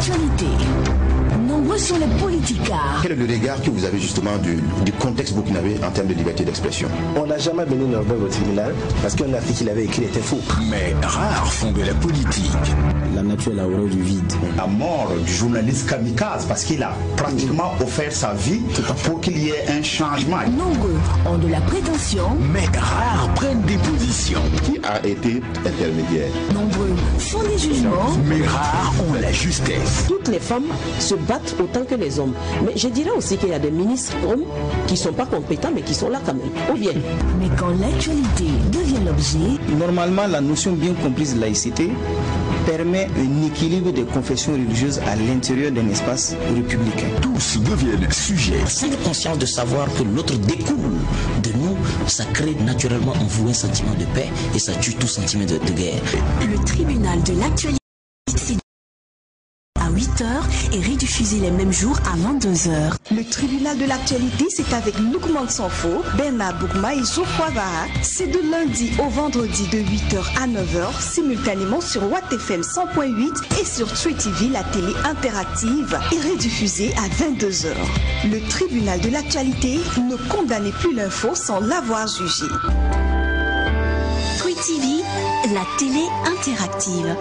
l'actualité. Nombreux sont les politicards. Quel est le regard que vous avez justement du contexte burkinabé en termes de liberté d'expression? On n'a jamais mené Norbert au tribunal parce qu'un article qu'il avait écrit était faux. Mais rares font de la politique. La nature est la horreur du vide. La mort du journaliste kamikaze parce qu'il a pratiquement offert sa vie pour qu'il y ait un changement. Nombreux ont de la prétention. Mais rares prennent des positions. Qui a été intermédiaire? Nombreux font des jugements. Mais rares ont la justesse. Toutes les femmes se battent autant que les hommes. Mais je dirais aussi qu'il y a des ministres hommes qui ne sont pas compétents mais qui sont là quand même. Ou bien. Mais quand l'actualité devient l'objet, Normalement, la notion bien comprise de laïcité permet un équilibre des confessions religieuses à l'intérieur d'un espace républicain. Tous deviennent sujets. Cette conscience de savoir que l'autre découle de nous, ça crée naturellement en vous un sentiment de paix et ça tue tout sentiment de guerre. le tribunal de l'actualité à 8h et rediffusé les mêmes jours à 22h. Le tribunal de l'actualité, c'est avec Loukman Sanfo, Bernard Boukma et Geoffroy Vaha. C'est de lundi au vendredi de 8h à 9h, simultanément sur Watt FM 100.8 et sur Tree TV, la télé interactive, et rediffusé à 22h. Le tribunal de l'actualité, ne condamnez plus l'info sans l'avoir jugé. Tree TV, la télé interactive.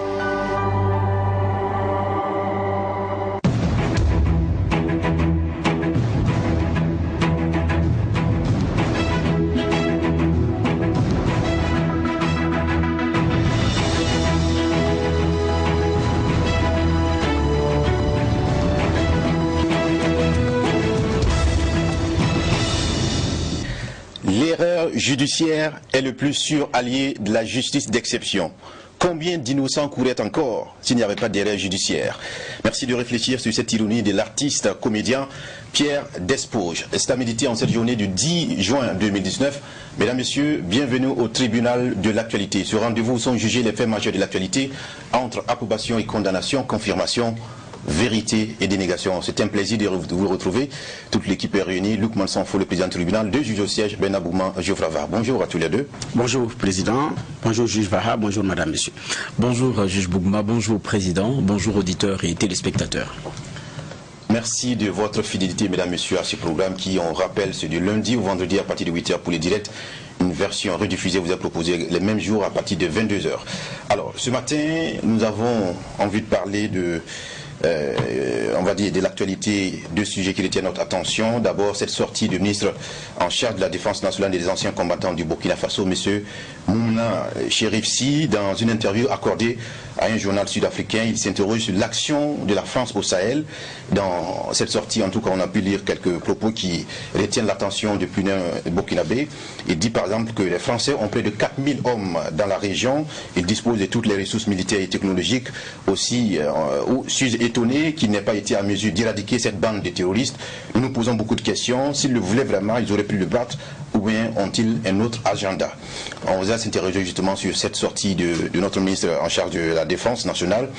L'erreur judiciaire est le plus sûr allié de la justice d'exception. Combien d'innocents couraient encore s'il n'y avait pas d'erreur judiciaire? Merci de réfléchir sur cette ironie de l'artiste comédien Pierre Despoges. C'est à méditer en cette journée du 10 juin 2019. Mesdames, Messieurs, bienvenue au tribunal de l'actualité. Ce rendez-vous sont jugés les faits majeurs de l'actualité entre approbation et condamnation, confirmation, vérité et dénégation. C'est un plaisir de vous retrouver. Toute l'équipe est réunie. Loukman Sanfo, le président du tribunal, deux juges au siège, Bernard Boukma, Geoffroy Vaha. Bonjour à tous les deux. Bonjour président, bonjour juge Vaha, bonjour madame, monsieur. Bonjour juge Boukma, bonjour président, bonjour auditeurs et téléspectateurs. Merci de votre fidélité, mesdames, messieurs, à ce programme qui, on rappelle, c'est du lundi au vendredi à partir de 8h pour les directs. Une version rediffusée vous a proposé les mêmes jours à partir de 22h. Alors, ce matin, nous avons envie de parler de on va dire de l'actualité, deux sujets qui retiennent notre attention. D'abord, cette sortie du ministre en charge de la défense nationale et des anciens combattants du Burkina Faso, M. Mouna Chérif Sy, dans une interview accordée à un journal sud-africain. Il s'interroge sur l'action de la France au Sahel. Dans cette sortie, en tout cas, on a pu lire quelques propos qui retiennent l'attention du burkinabé. Il dit par exemple que les Français ont près de 4000 hommes dans la région. Ils disposent de toutes les ressources militaires et technologiques. Aussi, suis étonné qu'il n'ait pas été en mesure d'éradiquer cette bande de terroristes. Nous nous posons beaucoup de questions. S'ils le voulaient vraiment, ils auraient pu le battre, ou bien ont-ils un autre agenda? On vous a s'interroger justement sur cette sortie de notre ministre en charge de la défense nationale.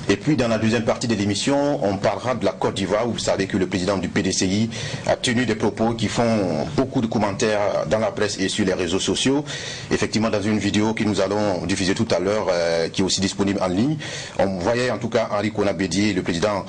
Et puis dans la deuxième partie de l'émission, on parlera de la Côte d'Ivoire, où vous savez que le président du PDCI a tenu des propos qui font beaucoup de commentaires dans la presse et sur les réseaux sociaux. Effectivement, dans une vidéo que nous allons diffuser tout à l'heure, qui est aussi disponible en ligne, on voyait en tout cas Henri Konabédié, le président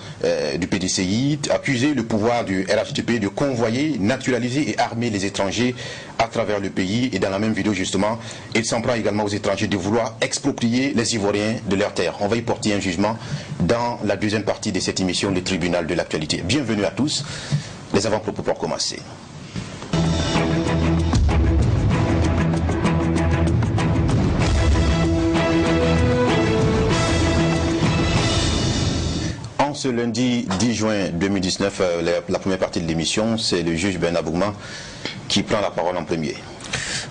du PDCI, accuser le pouvoir du RHDP de convoyer, naturaliser et armer les étrangers à travers le pays. Et dans la même vidéo justement, il s'en prend également aux étrangers de vouloir exproprier les Ivoiriens de leurs terres. On va y porter un jugement dans la deuxième partie de cette émission, le tribunal de l'actualité. Bienvenue à tous. Les avant-propos pour commencer. Ce lundi 10 juin 2019, la première partie de l'émission, c'est le juge Bernard Boukma qui prend la parole en premier.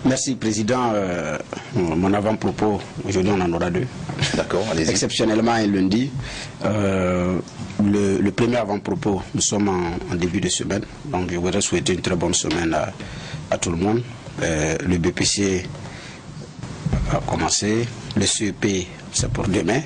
Merci président. Mon avant-propos, aujourd'hui on en aura deux. D'accord, allez-y. Exceptionnellement un lundi. Le premier avant-propos, nous sommes en début de semaine, donc je voudrais souhaiter une très bonne semaine à tout le monde. Le BPC a commencé, le CEP c'est pour demain.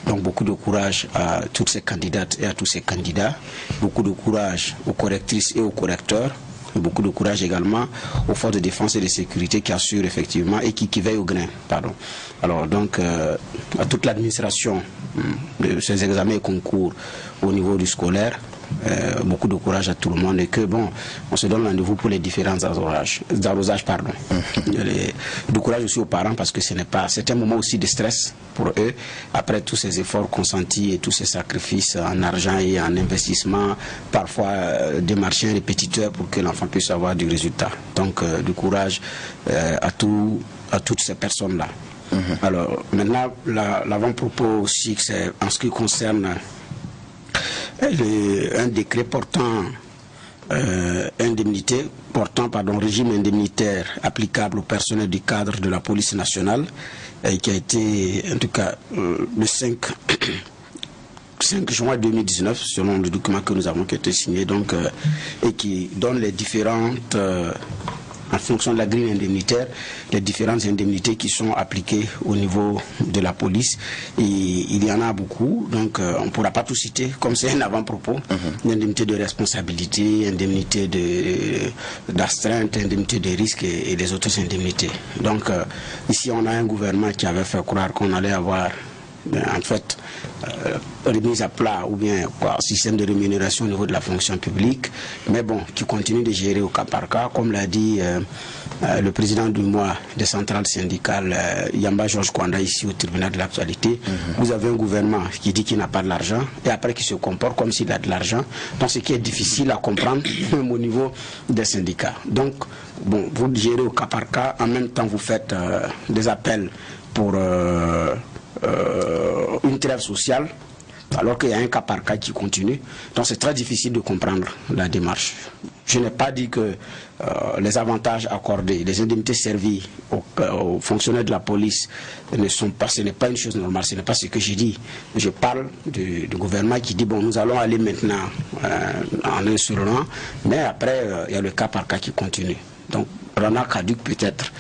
Donc beaucoup de courage à toutes ces candidates et à tous ces candidats. Beaucoup de courage aux correctrices et aux correcteurs. beaucoup de courage également aux forces de défense et de sécurité qui assurent effectivement et qui veillent au grain. Pardon. Alors donc à toute l'administration de ces examens et concours au niveau du scolaire, beaucoup de courage à tout le monde et que bon, on se donne rendez-vous pour les différents arrosages, pardon. Du courage aussi aux parents parce que c'est un moment aussi de stress pour eux après tous ces efforts consentis et tous ces sacrifices en argent et en investissement, parfois démarcher un répétiteur pour que l'enfant puisse avoir du résultat. Donc du courage à toutes ces personnes-là. Alors maintenant l'avant-propos aussi, c'est en ce qui concerne un décret portant régime indemnitaire applicable au personnel du cadre de la police nationale qui a été en tout cas le 5 juin 2019 selon le document que nous avons qui a été signé donc et qui donne les différentes en fonction de la grille indemnitaire, les différentes indemnités qui sont appliquées au niveau de la police. Et il y en a beaucoup, donc on ne pourra pas tout citer, comme c'est un avant-propos. Indemnité de responsabilité, indemnité d'astreinte, indemnité de risque et les autres indemnités. Donc ici on a un gouvernement qui avait fait croire qu'on allait avoir en fait remise à plat ou bien système de rémunération au niveau de la fonction publique, mais bon, qui continue de gérer au cas par cas, comme l'a dit le président du mois des centrales syndicales, Yamba Georges Kwanda, ici au tribunal de l'actualité. Vous avez un gouvernement qui dit qu'il n'a pas de l'argent et après qui se comporte comme s'il a de l'argent, donc ce qui est difficile à comprendre même au niveau des syndicats. Donc bon, vous gérez au cas par cas, en même temps vous faites des appels pour une trêve sociale, alors qu'il y a un cas par cas qui continue. Donc c'est très difficile de comprendre la démarche. Je n'ai pas dit que les avantages accordés, les indemnités servies aux fonctionnaires de la police ce n'est pas une chose normale, ce n'est pas ce que j'ai dit. Je parle du gouvernement qui dit bon, nous allons aller maintenant en un seul rang, mais après il y a le cas par cas qui continue. Donc Rana caduque peut-être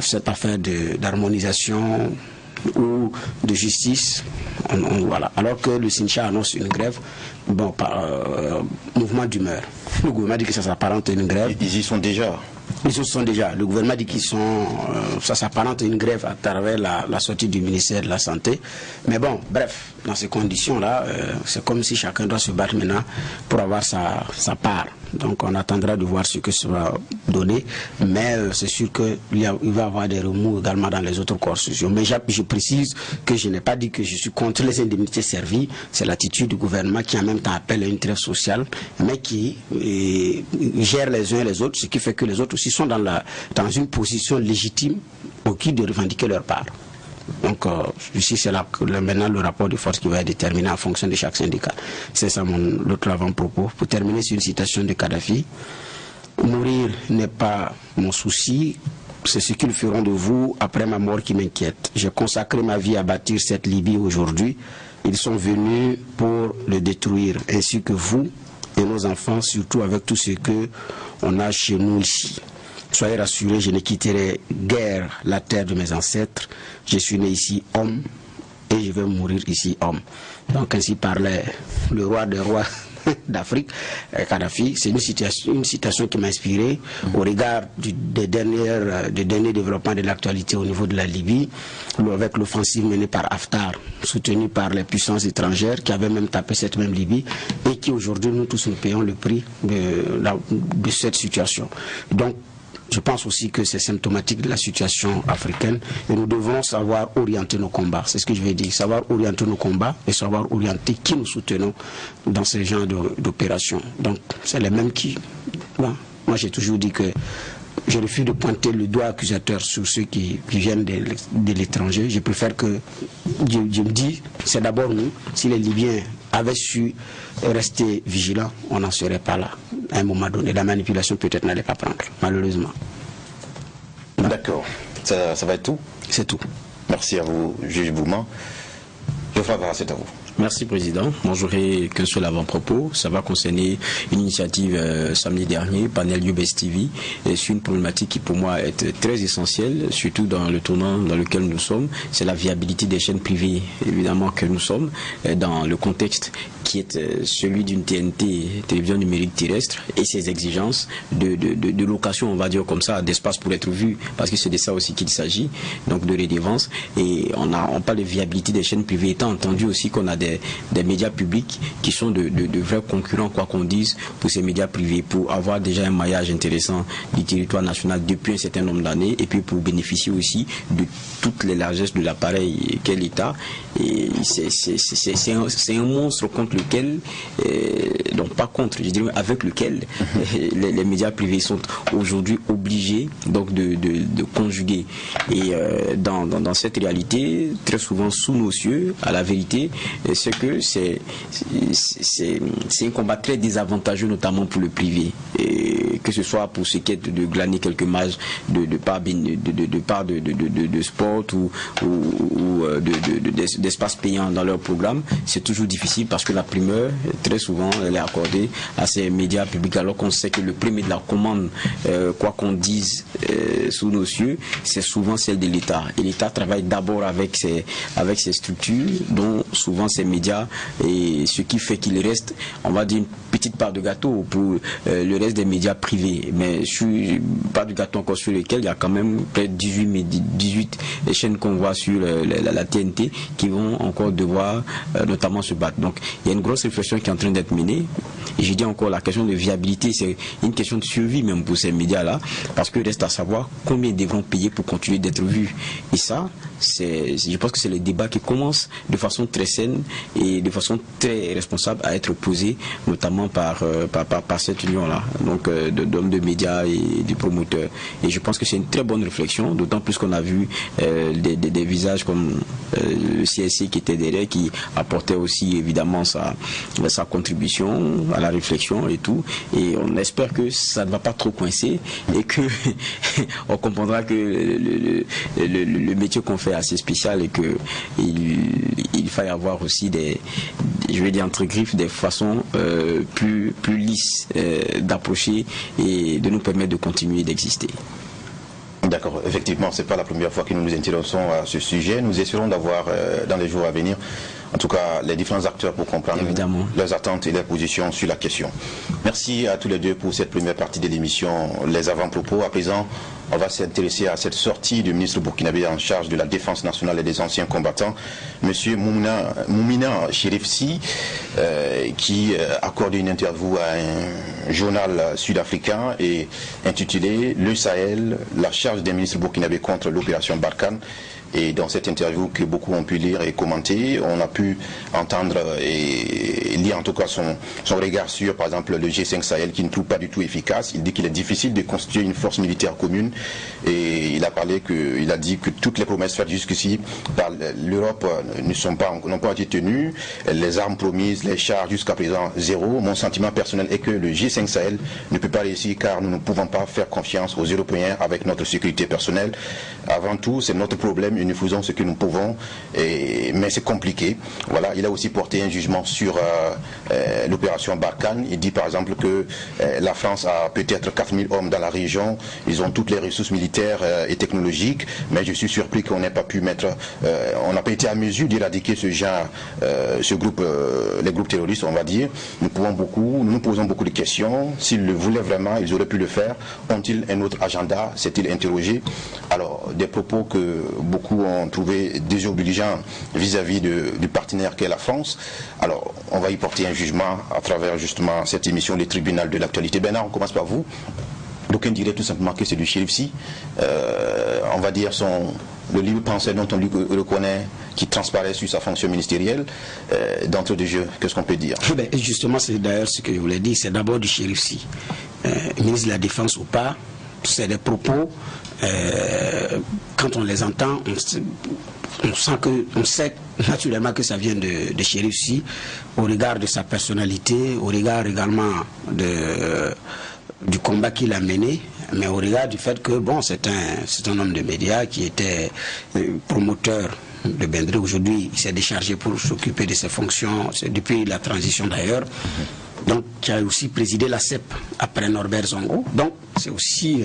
cette affaire d'harmonisation ou de justice, voilà. Alors que le Sincha annonce une grève, bon, mouvement d'humeur. Le gouvernement dit que ça s'apparente à une grève. Ils y sont déjà. Ils y sont déjà. Le gouvernement dit ça s'apparente à une grève à travers la sortie du ministère de la Santé. Mais bon, bref, dans ces conditions-là, c'est comme si chacun doit se battre maintenant pour avoir sa part. Donc on attendra de voir ce que ça va donner, mais c'est sûr qu'il va y avoir des remous également dans les autres corps sociaux. Mais je précise que je n'ai pas dit que je suis contre les indemnités servies, c'est l'attitude du gouvernement qui en même temps appelle à une trêve sociale, mais qui gère les uns et les autres, ce qui fait que les autres aussi sont dans une position légitime au qui de revendiquer leur part. Donc ici c'est là que maintenant le rapport de force qui va être déterminé en fonction de chaque syndicat. C'est ça l'autre avant-propos. Pour terminer sur une citation de Kadhafi: mourir n'est pas mon souci, c'est ce qu'ils feront de vous après ma mort qui m'inquiète. J'ai consacré ma vie à bâtir cette Libye aujourd'hui. Ils sont venus pour le détruire, ainsi que vous et nos enfants, surtout avec tout ce que on a chez nous ici. Soyez rassurés, je ne quitterai guère la terre de mes ancêtres. Je suis né ici homme et je vais mourir ici homme. Donc ainsi parlait le roi des rois d'Afrique, Kadhafi. C'est une citation qui m'a inspiré au regard des derniers développements de l'actualité au niveau de la Libye, avec l'offensive menée par Haftar, soutenue par les puissances étrangères qui avaient même tapé cette même Libye et qui aujourd'hui nous tous nous payons le prix de cette situation. Donc je pense aussi que c'est symptomatique de la situation africaine et nous devons savoir orienter nos combats. C'est ce que je vais dire, savoir orienter nos combats et savoir orienter qui nous soutenons dans ce genre d'opérations. Donc c'est les mêmes qui... Bon, moi j'ai toujours dit que je refuse de pointer le doigt accusateur sur ceux qui viennent de l'étranger. Je préfère que je me dis, c'est d'abord nous. Si les Libyens avaient su rester vigilants, on n'en serait pas là. À un moment donné, la manipulation peut-être n'allait pas prendre, malheureusement. D'accord. Ça va être tout? C'est tout. Merci à vous, juge Bouma. Geoffroy Vara, c'est à vous. Merci Président. Moi j'aurais qu'un seul avant-propos. Ça va concerner une initiative samedi dernier, panel UBS TV, sur une problématique qui pour moi est très essentielle, surtout dans le tournant dans lequel nous sommes. C'est la viabilité des chaînes privées, évidemment, que nous sommes, dans le contexte qui est celui d'une TNT, télévision numérique terrestre, et ses exigences de location, on va dire comme ça, d'espace pour être vu, parce que c'est de ça aussi qu'il s'agit, donc de redevance. Et on parle de viabilité des chaînes privées, étant entendu aussi qu'on a des médias publics qui sont de vrais concurrents, quoi qu'on dise, pour ces médias privés, pour avoir déjà un maillage intéressant du territoire national depuis un certain nombre d'années, et puis pour bénéficier aussi de toutes les largesses de l'appareil qu'est l'État. Et c'est un monstre contre lequel, donc pas contre, je dirais avec lequel les médias privés sont aujourd'hui obligés donc de conjuguer. Et dans cette réalité, très souvent sous nos cieux, à la vérité, c'est que c'est un combat très désavantageux, notamment pour le privé, et que ce soit pour ceux qui est de glaner quelques matchs de part de sport ou d'espace payant dans leur programme. C'est toujours difficile parce que la primeur, très souvent, elle est accordée à ces médias publics, alors qu'on sait que le premier de la commande, quoi qu'on dise sous nos cieux, c'est souvent celle de l'État. Et l'État travaille d'abord avec ses structures, dont souvent ces médias, et ce qui fait qu'il reste, on va dire, une petite part de gâteau pour le reste des médias privés. Mais pas de gâteau encore sur lequel il y a quand même près de 18 chaînes qu'on voit sur la TNT qui vont encore devoir notamment se battre. Donc il y a une grosse réflexion qui est en train d'être menée. Et je dis encore, la question de viabilité, c'est une question de survie même pour ces médias-là, parce que reste à savoir combien ils devront payer pour continuer d'être vus. Et ça, je pense que c'est le débat qui commence de façon très saine et de façon très responsable à être posé, notamment par cette union-là, donc d'hommes de médias et de promoteurs. Et je pense que c'est une très bonne réflexion, d'autant plus qu'on a vu des visages comme le CSC qui était derrière, qui apportait aussi évidemment sa contribution à la réflexion et tout. Et on espère que ça ne va pas trop coincer et que on comprendra que le métier qu'on fait est assez spécial et que il faille avoir aussi je vais dire entre griffes, des façons plus lisses d'approcher et de nous permettre de continuer d'exister. D'accord, effectivement, ce n'est pas la première fois que nous nous intéressons à ce sujet. Nous essaierons d'avoir dans les jours à venir, en tout cas, les différents acteurs pour comprendre leurs attentes et leurs positions sur la question. Merci à tous les deux pour cette première partie de l'émission, les avant-propos. À présent, on va s'intéresser à cette sortie du ministre burkinabé en charge de la défense nationale et des anciens combattants, M. Moumina Chérif-Si, qui accorde une interview à un journal sud-africain et intitulé « Le Sahel, la charge des ministres burkinabés contre l'opération Barkhane ». Et dans cette interview que beaucoup ont pu lire et commenter, on a pu entendre et lire en tout cas son regard sur, par exemple, le G5 Sahel qui ne trouve pas du tout efficace. Il dit qu'il est difficile de constituer une force militaire commune et il a dit que toutes les promesses faites jusqu'ici par l'Europe n'ont pas été tenues. Les armes promises, les chars jusqu'à présent zéro. Mon sentiment personnel est que le G5 Sahel ne peut pas réussir car nous ne pouvons pas faire confiance aux Européens avec notre sécurité personnelle. Avant tout, c'est notre problème. Nous faisons ce que nous pouvons, mais c'est compliqué. Voilà, il a aussi porté un jugement sur l'opération Barkhane. Il dit par exemple que la France a peut-être 4000 hommes dans la région, ils ont toutes les ressources militaires et technologiques, mais je suis surpris qu'on n'ait pas pu on n'a pas été à mesure d'éradiquer les groupes terroristes, on va dire. Nous nous posons beaucoup de questions. S'ils le voulaient vraiment, ils auraient pu le faire. Ont-ils un autre agenda? S'est-il interrogé? Alors, des propos que beaucoup ont trouvé désobligeants vis-à-vis du partenaire qu'est la France. Alors, on va y porter un jugement à travers justement cette émission des tribunaux de l'actualité. Bernard, on commence par vous. D'aucuns diraient tout simplement que c'est du Chérif-Si. On va dire le libre penseur dont on lui reconnaît, qui transparaît sur sa fonction ministérielle. D'entre deux jeux, qu'est-ce qu'on peut dire? Justement, c'est d'ailleurs ce que je voulais dire, c'est d'abord du Chérif-Si. Ministre de la Défense ou pas, c'est des propos, quand on les entend, on sait naturellement que ça vient de Chérif-Si, au regard de sa personnalité, au regard également du combat qu'il a mené, mais au regard du fait que bon, c'est un homme de médias qui était promoteur de Bendré. Aujourd'hui, il s'est déchargé pour s'occuper de ses fonctions, depuis la transition d'ailleurs. Donc, qui a aussi présidé la CEP après Norbert Zongo. Donc, c'est aussi,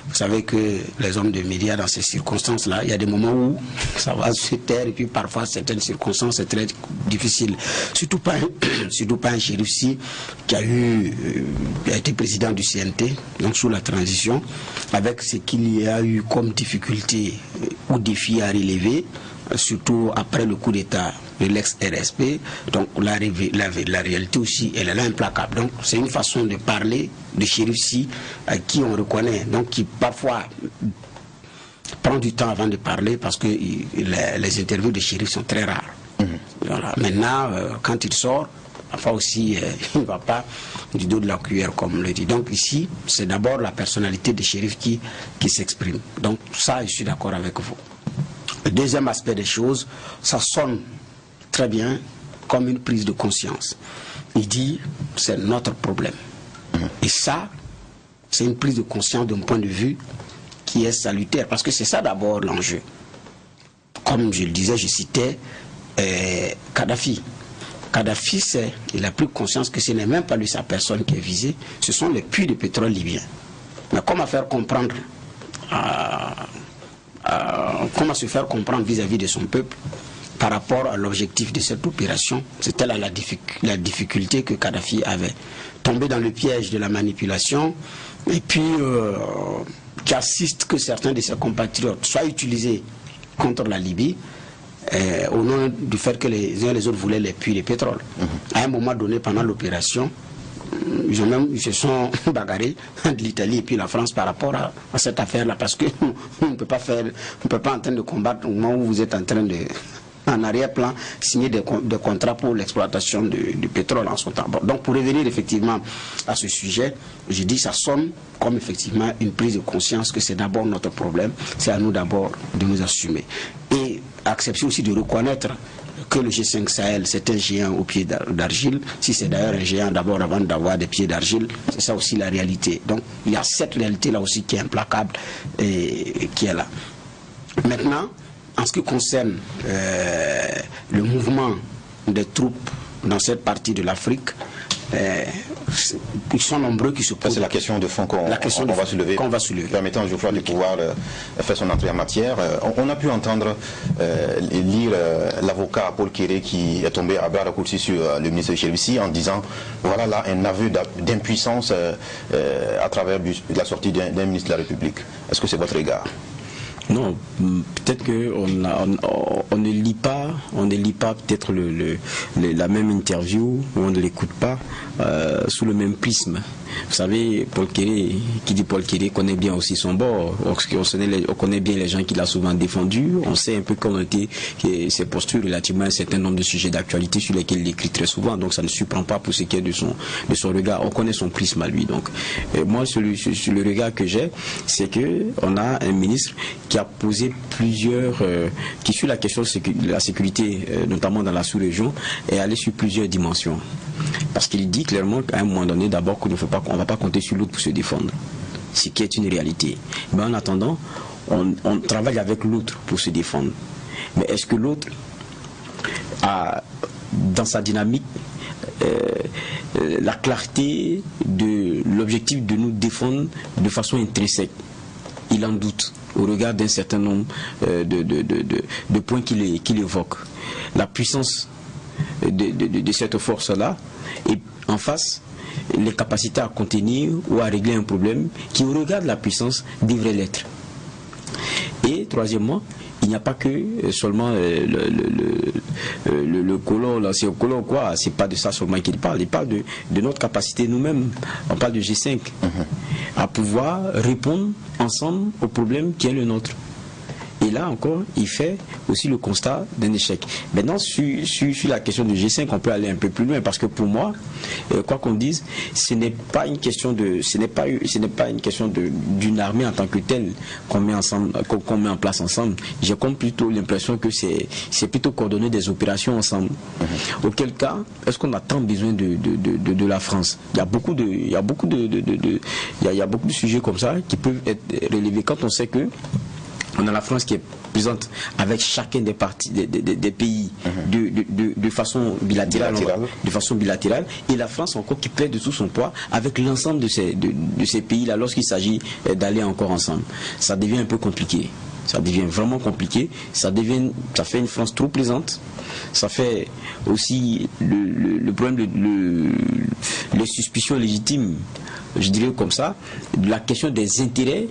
vous savez que les hommes de médias, dans ces circonstances-là, il y a des moments où ça va se taire, et puis parfois, certaines circonstances, c'est très difficile. Surtout pas un Chérif Sy qui a été président du CNT, donc sous la transition, avec ce qu'il y a eu comme difficulté ou défi à relever, surtout après le coup d'État de l'ex-RSP. Donc la réalité aussi, elle est là implacable. Donc c'est une façon de parler de Chérif Sy à qui on reconnaît, donc qui parfois prend du temps avant de parler parce que les interviews de Chérif sont très rares. Voilà. Maintenant, quand il sort, parfois aussi, il ne va pas du dos de la cuillère, comme on le dit. Donc ici, c'est d'abord la personnalité de Chérif qui s'exprime. Donc ça, je suis d'accord avec vous. Le deuxième aspect des choses, ça sonne très bien comme une prise de conscience. Il dit, c'est notre problème. Et ça, c'est une prise de conscience d'un point de vue qui est salutaire, parce que c'est ça d'abord l'enjeu. Comme je le disais, je citais Kadhafi. Kadhafi, il a pris conscience que ce n'est même pas lui sa personne qui est visée, ce sont les puits de pétrole libyens. Mais comment faire comprendre comment se faire comprendre vis-à-vis de son peuple par rapport à l'objectif de cette opération? C'était là la difficulté que Kadhafi avait. Tombé dans le piège de la manipulation, et puis qui assiste que certains de ses compatriotes soient utilisés contre la Libye, au nom du fait que les uns et les autres voulaient les puits de pétrole. À un moment donné, pendant l'opération, ils se sont bagarrés entre l'Italie et puis la France par rapport à cette affaire-là, parce que on ne peut pas en train de combattre au moment où vous êtes en train de, en arrière-plan, signer des contrats pour l'exploitation du pétrole en son temps. Bon, donc pour revenir effectivement à ce sujet, je dis ça sonne comme effectivement une prise de conscience que c'est d'abord notre problème, c'est à nous d'abord de nous assumer. Et accepter aussi de reconnaître que le G5 Sahel, c'est un géant au pied d'argile. Si c'est d'ailleurs un géant d'abord avant d'avoir des pieds d'argile, c'est ça aussi la réalité. Donc il y a cette réalité-là aussi qui est implacable et qui est là. Maintenant, en ce qui concerne le mouvement des troupes dans cette partie de l'Afrique, ils sont nombreux qui se posent. C'est la question de fond qu'on va soulever. Permettant à Geoffroy de pouvoir faire son entrée en matière. On a pu entendre lire l'avocat Paul Kéré qui est tombé à bras raccourcis sur le ministre Chérif Sy en disant voilà là un aveu d'impuissance à travers la sortie d'un ministre de la République. Est-ce que c'est votre égard? Non, peut-être qu'on ne lit pas peut-être la même interview, ou on ne l'écoute pas sous le même prisme. Vous savez, Paul Kéré, qui dit Paul Kéré, connaît bien aussi son bord. On connaît bien les gens qu'il a souvent défendus. On sait un peu comment étaient ses postures relativement à un certain nombre de sujets d'actualité sur lesquels il écrit très souvent. Donc ça ne surprend pas pour ce qui est de son regard. On connaît son prisme à lui. Donc moi, sur le regard que j'ai, c'est qu'on a un ministre qui a posé qui sur la question de la sécurité, notamment dans la sous-région, est allé sur plusieurs dimensions. Parce qu'il dit clairement qu'à un moment donné, d'abord, qu'on ne va pas compter sur l'autre pour se défendre. Ce qui est une réalité. Mais en attendant, on travaille avec l'autre pour se défendre. Mais est-ce que l'autre a, dans sa dynamique, la clarté de l'objectif de nous défendre de façon intrinsèque? Il en doute au regard d'un certain nombre de points qu'il évoque. La puissance de cette force-là, et en face, les capacités à contenir ou à régler un problème qui, au regard de la puissance, devrait l'être. Et troisièmement, il n'y a pas que seulement le colon, l'ancien colon, quoi. C'est pas de ça seulement qu'il parle. Il parle de notre capacité nous-mêmes. On parle de G5 à pouvoir répondre ensemble au problème qui est le nôtre. Et là encore, il fait aussi le constat d'un échec. Maintenant, sur la question du G5, on peut aller un peu plus loin parce que pour moi, quoi qu'on dise, ce n'est pas une question d'une armée en tant que telle qu'on met en place ensemble. J'ai comme plutôt l'impression que c'est plutôt coordonner des opérations ensemble. Auquel cas, est-ce qu'on a tant besoin de la France? Il y a beaucoup de sujets comme ça qui peuvent être relevés quand on sait que On a la France qui est présente avec chacun des parties des pays de façon bilatérale, et la France encore qui pèse de tout son poids avec l'ensemble de ces pays-là lorsqu'il s'agit d'aller encore ensemble. Ça devient un peu compliqué. Ça devient vraiment compliqué. Ça fait une France trop présente. Ça fait aussi le problème les suspicions légitimes, je dirais comme ça, de la question des intérêts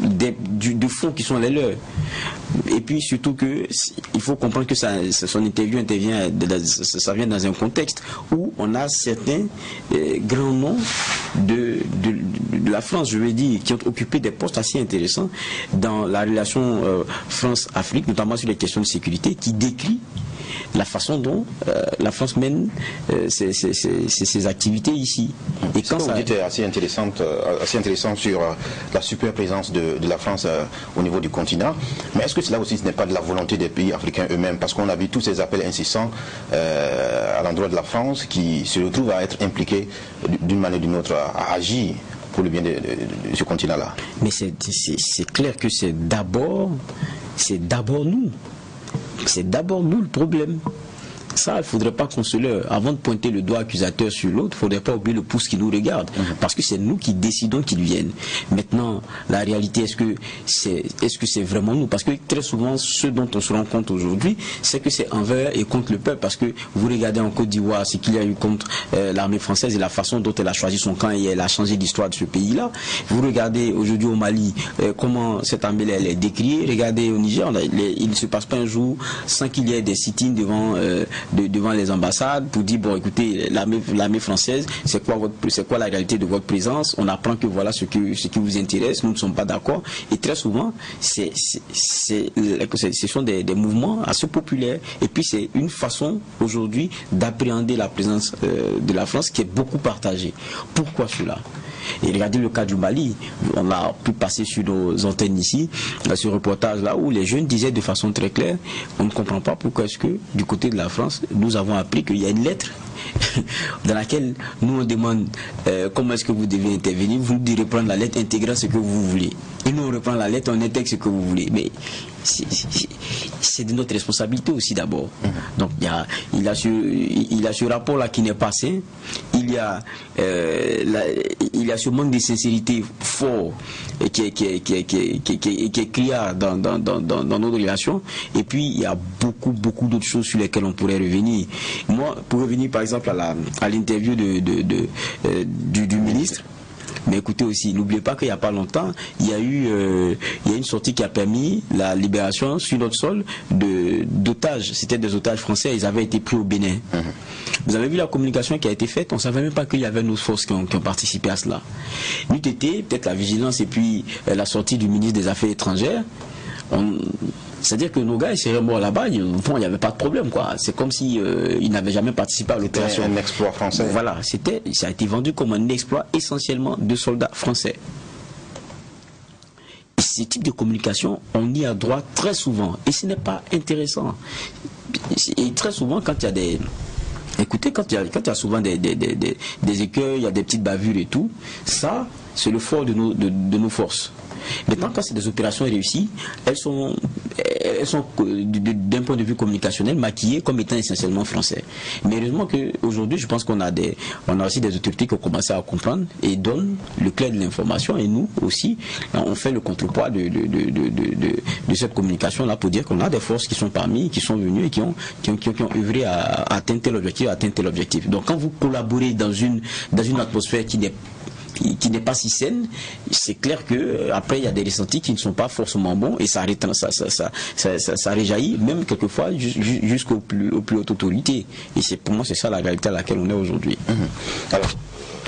de fonds qui sont les leurs. Et puis surtout que il faut comprendre que son interview ça vient dans un contexte où on a certains grands noms de la France, je veux dire, qui ont occupé des postes assez intéressants dans la relation France-Afrique, notamment sur les questions de sécurité, qui décrit la façon dont la France mène ses activités ici. Et quand vous dites assez intéressant sur la super présence de la France au niveau du continent, mais est-ce que cela aussi ce n'est pas de la volonté des pays africains eux-mêmes, parce qu'on a vu tous ces appels incessants à l'endroit de la France qui se retrouvent à être impliqués d'une manière ou d'une autre à agir pour le bien de ce continent-là. Mais c'est clair que c'est d'abord nous. C'est d'abord nous le problème. Ça, il ne faudrait pas qu'on se leurre. Avant de pointer le doigt accusateur sur l'autre, il ne faudrait pas oublier le pouce qui nous regarde. Parce que c'est nous qui décidons qu'ils viennent. Maintenant, la réalité, est-ce que c'est vraiment nous? Parce que très souvent, ce dont on se rend compte aujourd'hui, c'est que c'est envers et contre le peuple. Parce que vous regardez en Côte d'Ivoire ce qu'il y a eu contre l'armée française et la façon dont elle a choisi son camp et elle a changé l'histoire de ce pays-là. Vous regardez aujourd'hui au Mali comment cette armée elle est décriée. Regardez au Niger, il ne se passe pas un jour sans qu'il y ait des sit-ins devant les ambassades pour dire bon écoutez l'armée française c'est quoi la réalité de votre présence, on apprend que voilà ce qui vous intéresse, nous ne sommes pas d'accord, et très souvent ce sont des mouvements assez populaires, et puis c'est une façon aujourd'hui d'appréhender la présence de la France qui est beaucoup partagée. Pourquoi cela? Et regardez le cas du Mali, on a pu passer sur nos antennes ici, ce reportage-là où les jeunes disaient de façon très claire, on ne comprend pas pourquoi est-ce que du côté de la France, nous avons appris qu'il y a une lettre dans laquelle nous on demande comment est-ce que vous devez intervenir, vous nous direz prendre la lettre, intégrer ce que vous voulez. Et nous on reprend la lettre, on intègre ce que vous voulez. Mais c'est de notre responsabilité aussi d'abord. Donc il y a ce rapport-là qui n'est pas sain, il y a ce manque de sincérité fort et qui est criard dans nos relations, et puis il y a beaucoup d'autres choses sur lesquelles on pourrait revenir. Moi, pour revenir par exemple à l'interview du ministre, mais écoutez aussi, n'oubliez pas qu'il n'y a pas longtemps, il y a une sortie qui a permis la libération sur notre sol d'otages. C'était des otages français, ils avaient été pris au Bénin. Vous avez vu la communication qui a été faite, on ne savait même pas qu'il y avait nos forces qui ont participé à cela. N'eût été peut-être la vigilance et puis la sortie du ministre des Affaires étrangères. C'est-à-dire que nos gars, ils seraient morts là-bas, il n'y avait pas de problème, quoi. C'est comme si ils n'avaient jamais participé à l'opération. C'était un exploit français. Voilà, ça a été vendu comme un exploit essentiellement de soldats français. Et ce type de communication, on y a droit très souvent, et ce n'est pas intéressant. Et très souvent, quand il y a des... Écoutez, quand il y a souvent des écueils, il y a des petites bavures et tout, ça, c'est le fort de nos forces. Maintenant, quand c'est des opérations réussies, elles sont d'un point de vue communicationnel maquillées comme étant essentiellement français. Mais heureusement qu'aujourd'hui, je pense qu'on a aussi des autorités qui ont commencé à comprendre et donnent le clair de l'information, et nous aussi, on fait le contrepoids de cette communication-là pour dire qu'on a des forces qui sont parmi, qui sont venues et qui ont œuvré à atteindre tel objectif, Donc quand vous collaborez dans une atmosphère qui n'est pas si saine, c'est clair que après il y a des ressentis qui ne sont pas forcément bons, et ça réjaillit même quelquefois jusqu'aux plus hautes autorités. Et pour moi c'est ça la réalité à laquelle on est aujourd'hui. Alors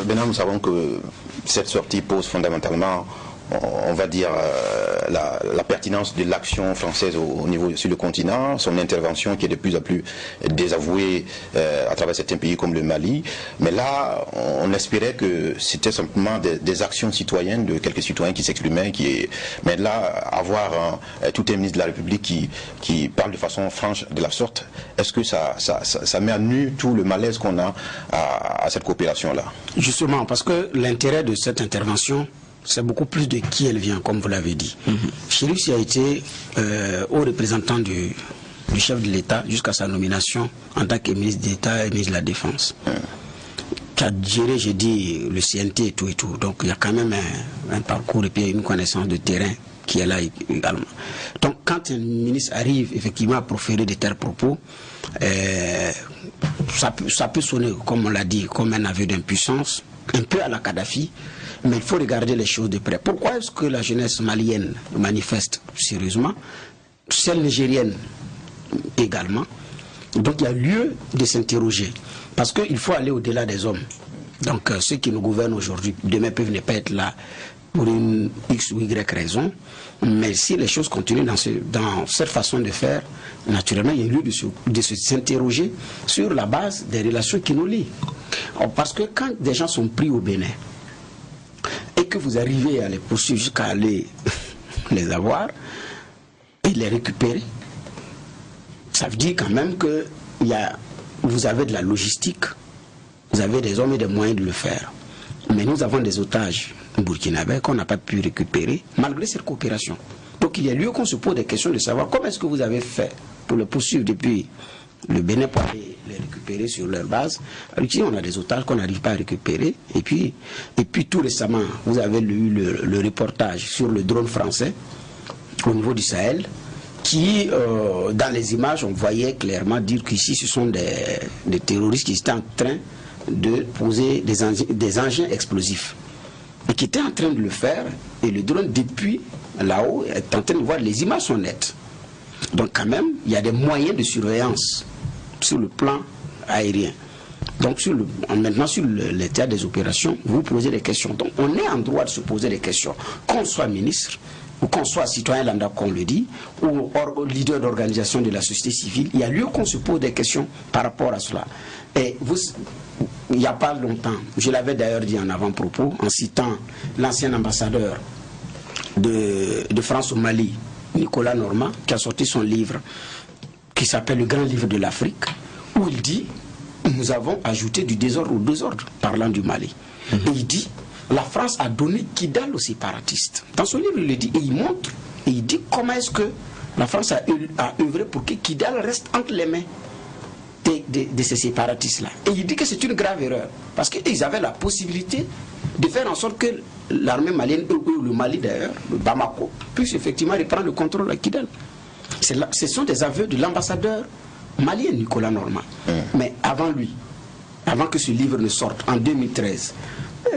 maintenant nous savons que cette sortie pose fondamentalement, on va dire, la pertinence de l'action française au niveau sur le continent, son intervention qui est de plus en plus désavouée à travers certains pays comme le Mali. Mais là, on espérait que c'était simplement des actions citoyennes de quelques citoyens qui s'exprimaient. Mais là, avoir tout un ministre de la République qui parle de façon franche de la sorte, est-ce que ça met à nu tout le malaise qu'on a à cette coopération-là? Justement, parce que l'intérêt de cette intervention, c'est beaucoup plus de qui elle vient, comme vous l'avez dit. Chérif a été haut représentant du chef de l'État jusqu'à sa nomination en tant que ministre d'État et ministre de la Défense. Qui a géré, j'ai dit, le CNT et tout et tout. Donc il y a quand même un parcours et puis une connaissance de terrain qui est là également. Donc quand un ministre arrive effectivement à proférer de tels propos, ça peut sonner, comme on l'a dit, comme un aveu d'impuissance, un peu à la Kadhafi, mais il faut regarder les choses de près. Pourquoi est-ce que la jeunesse malienne manifeste sérieusement, celle nigérienne également? Donc il y a lieu de s'interroger, parce qu'il faut aller au-delà des hommes. Donc ceux qui nous gouvernent aujourd'hui, demain peuvent ne pas être là pour une X ou Y raison, mais si les choses continuent dans cette façon de faire, naturellement il y a lieu de s'interroger sur la base des relations qui nous lient. Parce que quand des gens sont pris au Bénin, et que vous arrivez à les poursuivre jusqu'à aller les avoir et les récupérer, ça veut dire quand même que vous avez de la logistique, vous avez des hommes et des moyens de le faire. Mais nous avons des otages burkinabés qu'on n'a pas pu récupérer malgré cette coopération. Donc il y a lieu qu'on se pose des questions de savoir comment est-ce que vous avez fait pour les poursuivre depuis le Bénin pour aller les récupérer sur leur base. Alors ici on a des otages qu'on n'arrive pas à récupérer. Et puis tout récemment, vous avez eu le reportage sur le drone français au niveau du Sahel, qui, dans les images, on voyait clairement dire qu'ici, ce sont des terroristes qui étaient en train de poser des engins explosifs. Et qui étaient en train de le faire, et le drone, depuis là-haut, est en train de voir, les images sont nettes. Donc quand même, il y a des moyens de surveillance sur le plan aérien. Donc maintenant, sur le théâtre des opérations, vous posez des questions. Donc on est en droit de se poser des questions. Qu'on soit ministre, ou qu'on soit citoyen lambda, qu'on le dit, ou leader d'organisation de la société civile, il y a lieu qu'on se pose des questions par rapport à cela. Et il n'y a pas longtemps, je l'avais d'ailleurs dit en avant-propos, en citant l'ancien ambassadeur de France au Mali, Nicolas Normand, qui a sorti son livre qui s'appelle Le Grand Livre de l'Afrique, où il dit, nous avons ajouté du désordre au désordre, parlant du Mali. Et il dit, la France a donné Kidal aux séparatistes. Dans son livre, il le dit, et il montre, et il dit comment est-ce que la France a œuvré pour que Kidal reste entre les mains de ces séparatistes-là. Et il dit que c'est une grave erreur, parce qu'ils avaient la possibilité de faire en sorte que l'armée malienne, ou le Mali d'ailleurs, le Bamako, puisse effectivement reprendre le contrôle à Kidal. Ce sont des aveux de l'ambassadeur malien Nicolas Normand. Mais avant lui, avant que ce livre ne sorte, en 2013,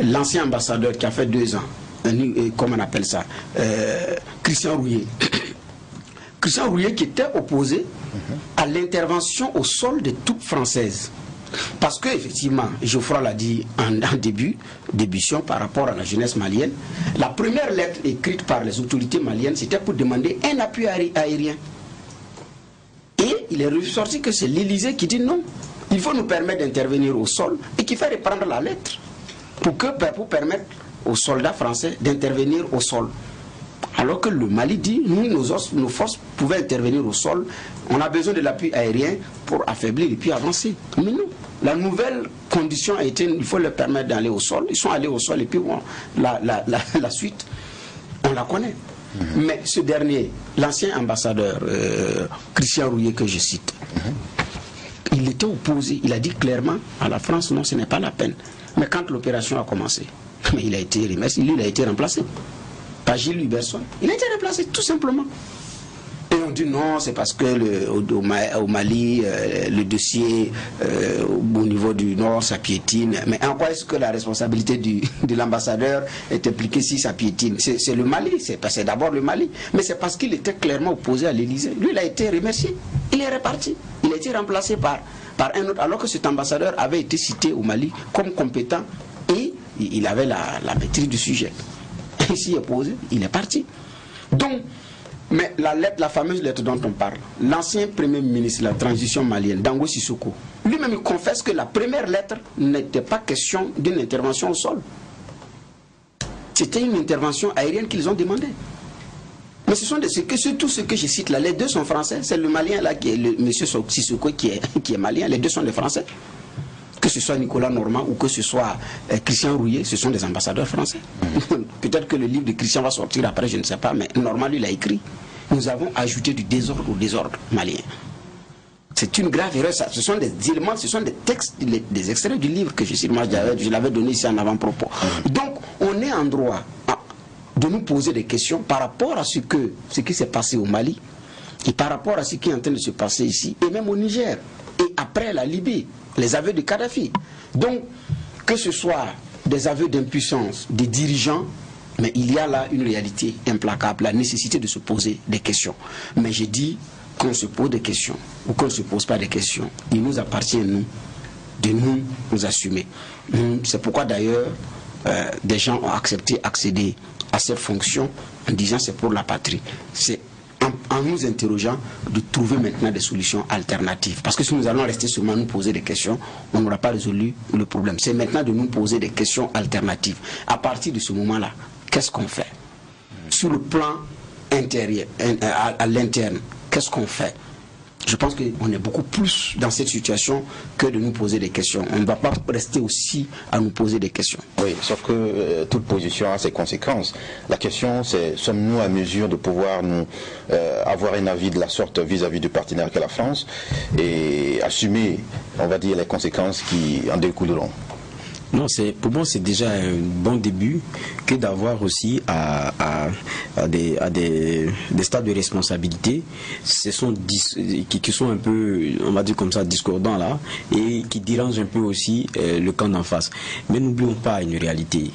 l'ancien ambassadeur qui a fait 2 ans, comment on appelle ça, Christian Rouillet. Christian Rouillet qui était opposé à l'intervention au sol des troupes françaises. Parce que, effectivement, Geoffroy l'a dit en début d'émission par rapport à la jeunesse malienne, la première lettre écrite par les autorités maliennes, c'était pour demander un appui aérien. Et il est ressorti que c'est l'Élysée qui dit non, il faut nous permettre d'intervenir au sol et qui fait reprendre la lettre pour permettre aux soldats français d'intervenir au sol. Alors que le Mali dit, nous, nos forces pouvaient intervenir au sol, on a besoin de l'appui aérien pour affaiblir et puis avancer. Mais non, la nouvelle condition a été, il faut leur permettre d'aller au sol. Ils sont allés au sol et puis bon, la suite, on la connaît. Mais ce dernier, l'ancien ambassadeur Christian Rouillet que je cite, il était opposé, il a dit clairement à la France, non, ce n'est pas la peine. Mais quand l'opération a commencé, mais il a été remercié, lui il a été remplacé. Pas Gilles Huberson, il a été remplacé tout simplement. Et on dit non, c'est parce que au Mali, le dossier au niveau du Nord, ça piétine. Mais en quoi est-ce que la responsabilité de l'ambassadeur est impliquée si ça piétine? C'est le Mali, c'est d'abord le Mali. Mais c'est parce qu'il était clairement opposé à l'Élysée. Lui, il a été remercié, il est reparti. Il a été remplacé par un autre, alors que cet ambassadeur avait été cité au Mali comme compétent et il avait la maîtrise du sujet. Il s'y est posé, il est parti. Donc, mais la fameuse lettre dont on parle, l'ancien premier ministre de la transition malienne, Dango Sissoko, lui-même il confesse que la première lettre n'était pas question d'une intervention au sol. C'était une intervention aérienne qu'ils ont demandé. Mais ce sont tout ce que je cite là, les deux sont français. C'est le Malien là, qui est le monsieur Sissoko qui est malien, les deux sont des Français. Que que ce soit Nicolas Normand ou que ce soit Christian Rouillet, ce sont des ambassadeurs français. Peut-être que le livre de Christian va sortir après, je ne sais pas, mais Normand, lui, l'a écrit. Nous avons ajouté du désordre au désordre malien. C'est une grave erreur. Ça. Ce sont des éléments, ce sont des textes, des extraits du livre que je cite. Moi, je l'avais donné ici en avant-propos. Donc, on est en droit de nous poser des questions par rapport à ce qui s'est passé au Mali et par rapport à ce qui est en train de se passer ici et même au Niger et après la Libye, les aveux de Kadhafi. Donc, que ce soit des aveux d'impuissance des dirigeants, mais il y a là une réalité implacable, la nécessité de se poser des questions. Mais j'ai dit qu'on se pose des questions ou qu'on ne se pose pas des questions. Il nous appartient, nous, de nous assumer. C'est pourquoi d'ailleurs, des gens ont accepté accéder à cette fonction en disant c'est pour la patrie. C'est en nous interrogeant de trouver maintenant des solutions alternatives. Parce que si nous allons rester seulement nous poser des questions, on n'aura pas résolu le problème. C'est maintenant de nous poser des questions alternatives. À partir de ce moment-là, qu'est-ce qu'on fait? Sur le plan intérieur, à l'interne, qu'est-ce qu'on fait? Je pense qu'on est beaucoup plus dans cette situation que de nous poser des questions. On ne va pas rester aussi à nous poser des questions. Oui, sauf que toute position a ses conséquences. La question, c'est sommes-nous à mesure de pouvoir nous avoir un avis de la sorte vis-à-vis du partenaire qu'est la France et assumer, on va dire, les conséquences qui en découleront? Non, pour moi c'est déjà un bon début que d'avoir aussi à des stades de responsabilité qui sont un peu, on va dire comme ça, discordants là, et qui dérangent un peu aussi le camp d'en face. Mais n'oublions pas une réalité.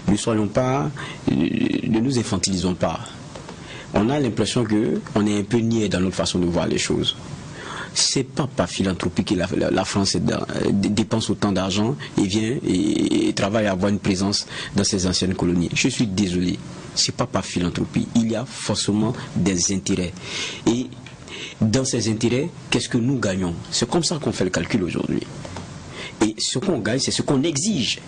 Ne nous infantilisons pas. On a l'impression qu'on est un peu niais dans notre façon de voir les choses. C'est pas par philanthropie que la France dépense autant d'argent et vient et travaille à avoir une présence dans ces anciennes colonies. Je suis désolé, c'est pas par philanthropie. Il y a forcément des intérêts. Et dans ces intérêts, qu'est-ce que nous gagnons? C'est comme ça qu'on fait le calcul aujourd'hui. Et ce qu'on gagne, c'est ce qu'on exige.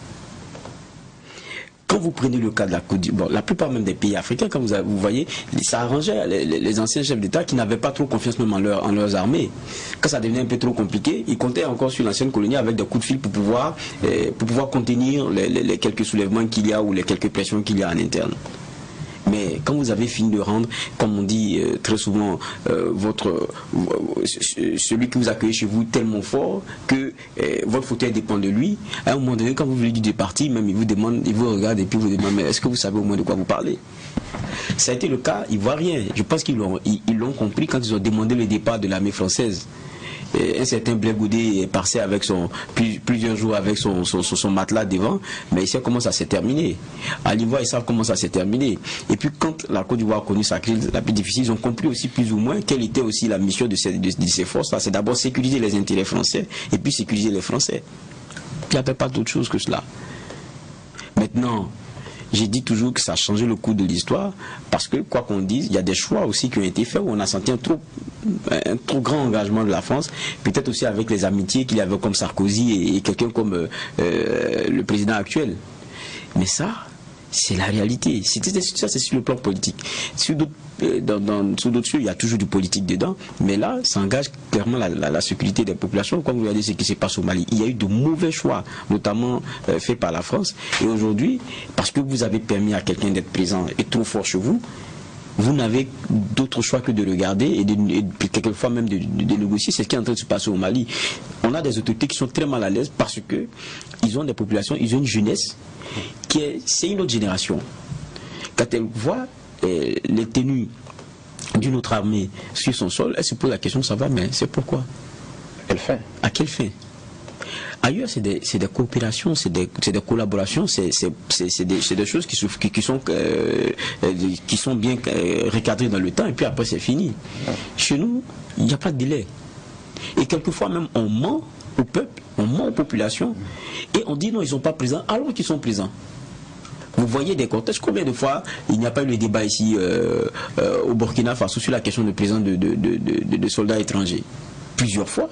Quand vous prenez le cas de la Côte d'Ivoire, la plupart même des pays africains, quand vous voyez, ça arrangeait les anciens chefs d'État qui n'avaient pas trop confiance même en leurs armées. Quand ça devenait un peu trop compliqué, ils comptaient encore sur l'ancienne colonie avec des coups de fil pour pouvoir contenir les quelques soulèvements qu'il y a ou les quelques pressions qu'il y a en interne. Mais quand vous avez fini de rendre, comme on dit très souvent, celui qui vous accueille chez vous tellement fort que votre fauteuil dépend de lui, à un moment donné, quand vous voulez du parti, même il vous regarde et puis vous demande, mais est-ce que vous savez au moins de quoi vous parlez? Ça a été le cas ivoirien. Je pense qu'ils l'ont compris quand ils ont demandé le départ de l'armée française. Un certain Blaise Goudé est passé avec plusieurs jours avec son matelas devant, mais il sait comment ça s'est terminé. À l'Ivoire, ils savent comment ça s'est terminé. Et puis quand la Côte d'Ivoire a connu sa crise la plus difficile, ils ont compris aussi plus ou moins quelle était aussi la mission de ces forces-là. C'est d'abord sécuriser les intérêts français et puis sécuriser les Français. Il n'y avait pas d'autre chose que cela. Maintenant, j'ai dit toujours que ça a changé le cours de l'histoire parce que, quoi qu'on dise, il y a des choix aussi qui ont été faits où on a senti un trop grand engagement de la France, peut-être aussi avec les amitiés qu'il y avait comme Sarkozy et quelqu'un comme le président actuel. Mais ça, c'est la réalité. Ça, c'est sur le plan politique. Sur d'autres choses, il y a toujours du politique dedans, mais là, ça engage clairement la sécurité des populations. Quand vous regardez ce qui se passe au Mali, il y a eu de mauvais choix, notamment faits par la France. Et aujourd'hui, parce que vous avez permis à quelqu'un d'être présent et trop fort chez vous, vous n'avez d'autre choix que de regarder et quelquefois même de négocier. C'est ce qui est en train de se passer au Mali. On a des autorités qui sont très mal à l'aise parce que ils ont des populations, ils ont une jeunesse c'est une autre génération. Quand elle voit les tenues d'une autre armée sur son sol, elle se pose la question, ça va, mais c'est pourquoi? À quelle fin? Ailleurs, c'est des coopérations, c'est des collaborations, c'est des choses qui sont bien recadrées dans le temps et puis après c'est fini. Chez nous, il n'y a pas de délai. Et quelquefois même on ment au peuple, on ment aux populations et on dit non, ils ne sont pas présents alors qu'ils sont présents. Vous voyez des cortèges, combien de fois il n'y a pas eu le débat ici au Burkina Faso sur la question de présence de soldats étrangers? Plusieurs fois.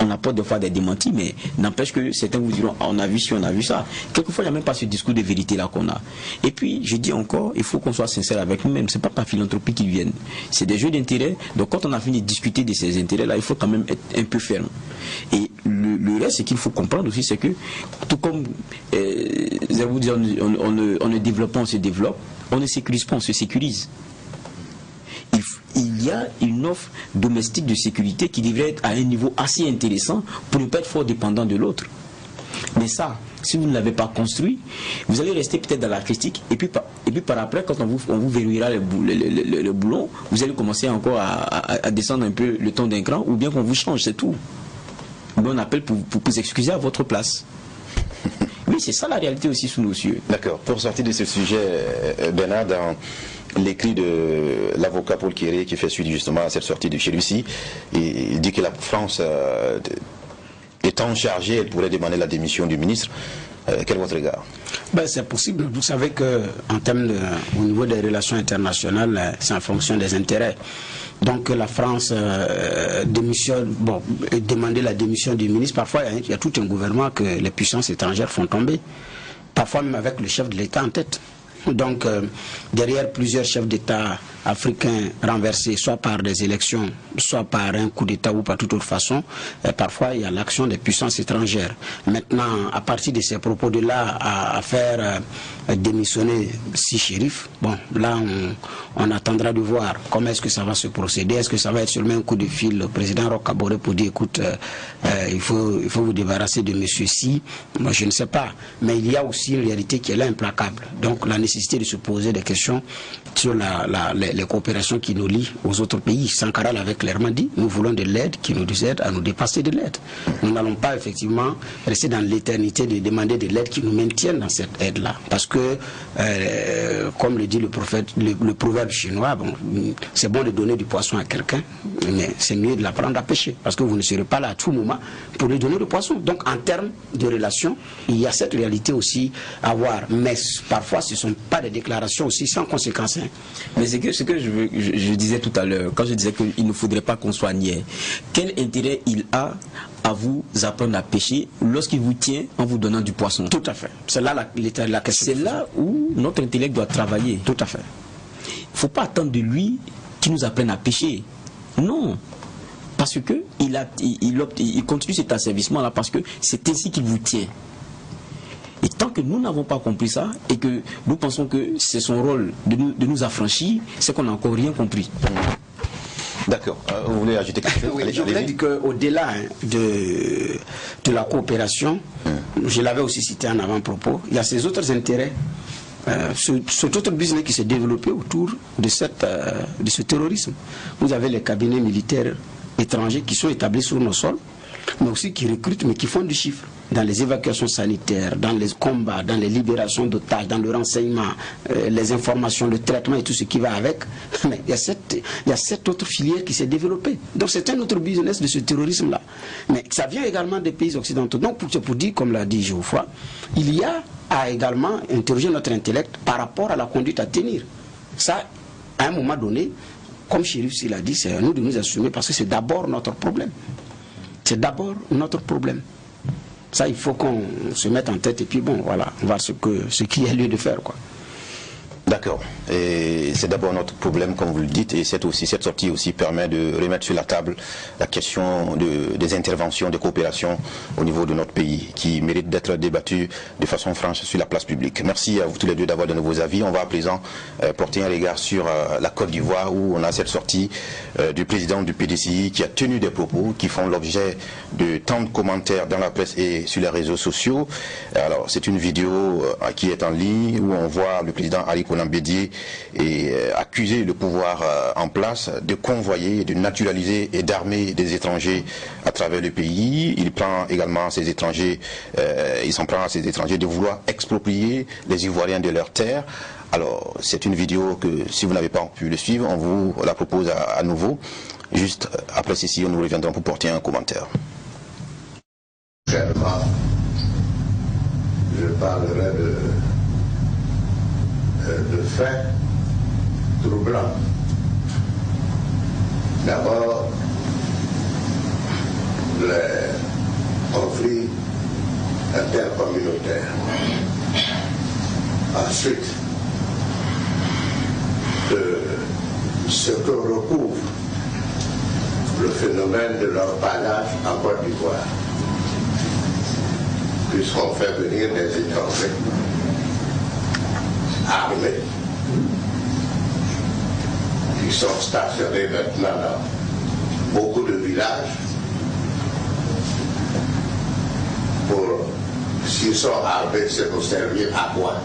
On apporte des fois des démentis, mais n'empêche que certains vous diront on a vu ci, on a vu ça. Quelquefois, il n'y a même pas ce discours de vérité là qu'on a. Et puis, je dis encore, il faut qu'on soit sincère avec nous-mêmes. Ce n'est pas par philanthropie qu'ils viennent. C'est des jeux d'intérêts. Donc, quand on a fini de discuter de ces intérêts-là, il faut quand même être un peu ferme. Et le le reste, c'est qu'il faut comprendre aussi, c'est que tout comme on ne développe pas, on se développe, on ne sécurise pas, on se sécurise. Il y a une offre domestique de sécurité qui devrait être à un niveau assez intéressant pour ne pas être fort dépendant de l'autre. Mais ça, si vous ne l'avez pas construit, vous allez rester peut-être dans la critique, et puis par après, quand on vous verrouillera le boulon, vous allez commencer encore à descendre un peu le ton d'un cran, ou bien qu'on vous change, c'est tout. Mais on appelle pour vous excuser à votre place. Oui, c'est ça la réalité aussi sous nos yeux. D'accord. Pour sortir de ce sujet, Bernard, dans l'écrit de l'avocat Paul Kéré qui fait suite justement à cette sortie de chez lui, il dit que la France, étant chargée, elle pourrait demander la démission du ministre. Quel est votre regard? C'est possible. Vous savez qu'en termes au niveau des relations internationales, c'est en fonction des intérêts. Donc la France démissionne, demander la démission du ministre, parfois il y a tout un gouvernement que les puissances étrangères font tomber, parfois même avec le chef de l'État en tête. Donc derrière plusieurs chefs d'État africains renversés, soit par des élections, soit par un coup d'État ou par toute autre façon, parfois il y a l'action des puissances étrangères. Maintenant, à partir de ces propos de là, à faire démissionner 6 shérifs, là on attendra de voir comment est-ce que ça va se procéder. Est-ce que ça va être seulement un coup de fil au président Roch Kaboré pour dire écoute, il faut vous débarrasser de monsieur Si. Moi je ne sais pas, mais il y a aussi une réalité qui est là implacable. Donc la nécessité de se poser des questions sur les coopérations qui nous lient aux autres pays. Sankara l'avait clairement dit, nous voulons de l'aide qui nous aide à nous dépasser de l'aide. Nous n'allons pas effectivement rester dans l'éternité de demander de l'aide qui nous maintienne dans cette aide-là. Parce que, comme le dit le proverbe chinois, c'est bon de donner du poisson à quelqu'un, mais c'est mieux de l'apprendre à pêcher. Parce que vous ne serez pas là à tout moment pour lui donner le poisson. Donc en termes de relations, il y a cette réalité aussi à voir. Mais parfois, ce ne sont pas des déclarations aussi sans conséquence. Mais c'est que ce que je disais tout à l'heure, quand je disais qu'il ne faudrait pas qu'on soit niais, quel intérêt il a à vous apprendre à pêcher lorsqu'il vous tient en vous donnant du poisson? Tout à fait. C'est là la question. C'est là où notre intellect doit travailler. Tout à fait. Il ne faut pas attendre de lui qu'il nous apprenne à pêcher. Non. Parce que il continue cet asservissement-là parce que c'est ainsi qu'il vous tient. Et tant que nous n'avons pas compris ça et que nous pensons que c'est son rôle de nous affranchir, c'est qu'on n'a encore rien compris. D'accord. Vous voulez ajouter quelque chose? Oui, je voulais dire qu'au-delà de la coopération, je l'avais aussi cité en avant-propos, il y a ces autres intérêts, cet autre business qui s'est développé autour de ce terrorisme. Vous avez les cabinets militaires étrangers qui sont établis sur nos sols, mais aussi qui recrutent, mais qui font du chiffre. Dans les évacuations sanitaires, dans les combats, dans les libérations d'otages, dans le renseignement, les informations, le traitement et tout ce qui va avec. Mais il y a cette autre filière qui s'est développée. Donc c'est un autre business de ce terrorisme-là. Mais ça vient également des pays occidentaux. Donc pour dire, comme l'a dit Geoffroy, il y a à également interroger notre intellect par rapport à la conduite à tenir. Ça, à un moment donné, comme Chérif s'il a dit, c'est à nous de nous assumer parce que c'est d'abord notre problème. C'est d'abord notre problème. Ça, il faut qu'on se mette en tête et puis voilà, on va voir ce qu'il y a lieu de faire, quoi. D'accord. Et c'est d'abord notre problème, comme vous le dites, et cette sortie aussi permet de remettre sur la table la question des interventions, de coopération au niveau de notre pays, qui mérite d'être débattue de façon franche sur la place publique. Merci à vous tous les deux d'avoir donné vos avis. On va à présent porter un regard sur la Côte d'Ivoire, où on a cette sortie du président du PDCI qui a tenu des propos qui font l'objet de tant de commentaires dans la presse et sur les réseaux sociaux. Alors, c'est une vidéo qui est en ligne où on voit le président Ali Bédier et accuser le pouvoir en place de convoyer, de naturaliser et d'armer des étrangers à travers le pays. Il prend également ces étrangers, il s'en prend à ces étrangers de vouloir exproprier les Ivoiriens de leurs terres. Alors, c'est une vidéo que, si vous n'avez pas pu le suivre, on vous la propose à nouveau. Juste après ceci, nous reviendrons pour porter un commentaire. Clairement, je parlerai de faits troublants. D'abord, les conflits intercommunautaires. Ensuite, ce que recouvre le phénomène de l'orpaillage en Côte d'Ivoire. puisqu'on fait venir des étrangers armés qui sont stationnés maintenant dans beaucoup de villages pour, s'ils sont armés, c'est pour servir à quoi?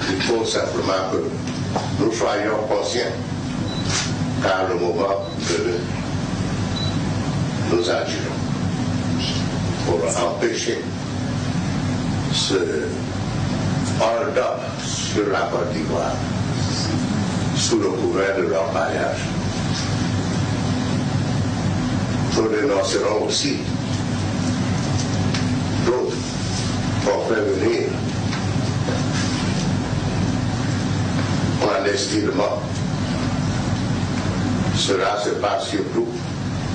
Il faut simplement que nous soyons conscients car le moment de nous agir pour empêcher ce hold-up sur la Côte d'Ivoire sous le couvert de leur mariage. Nous dénoncerons aussi d'autres qu'on fait venir clandestinement. Cela se passe surtout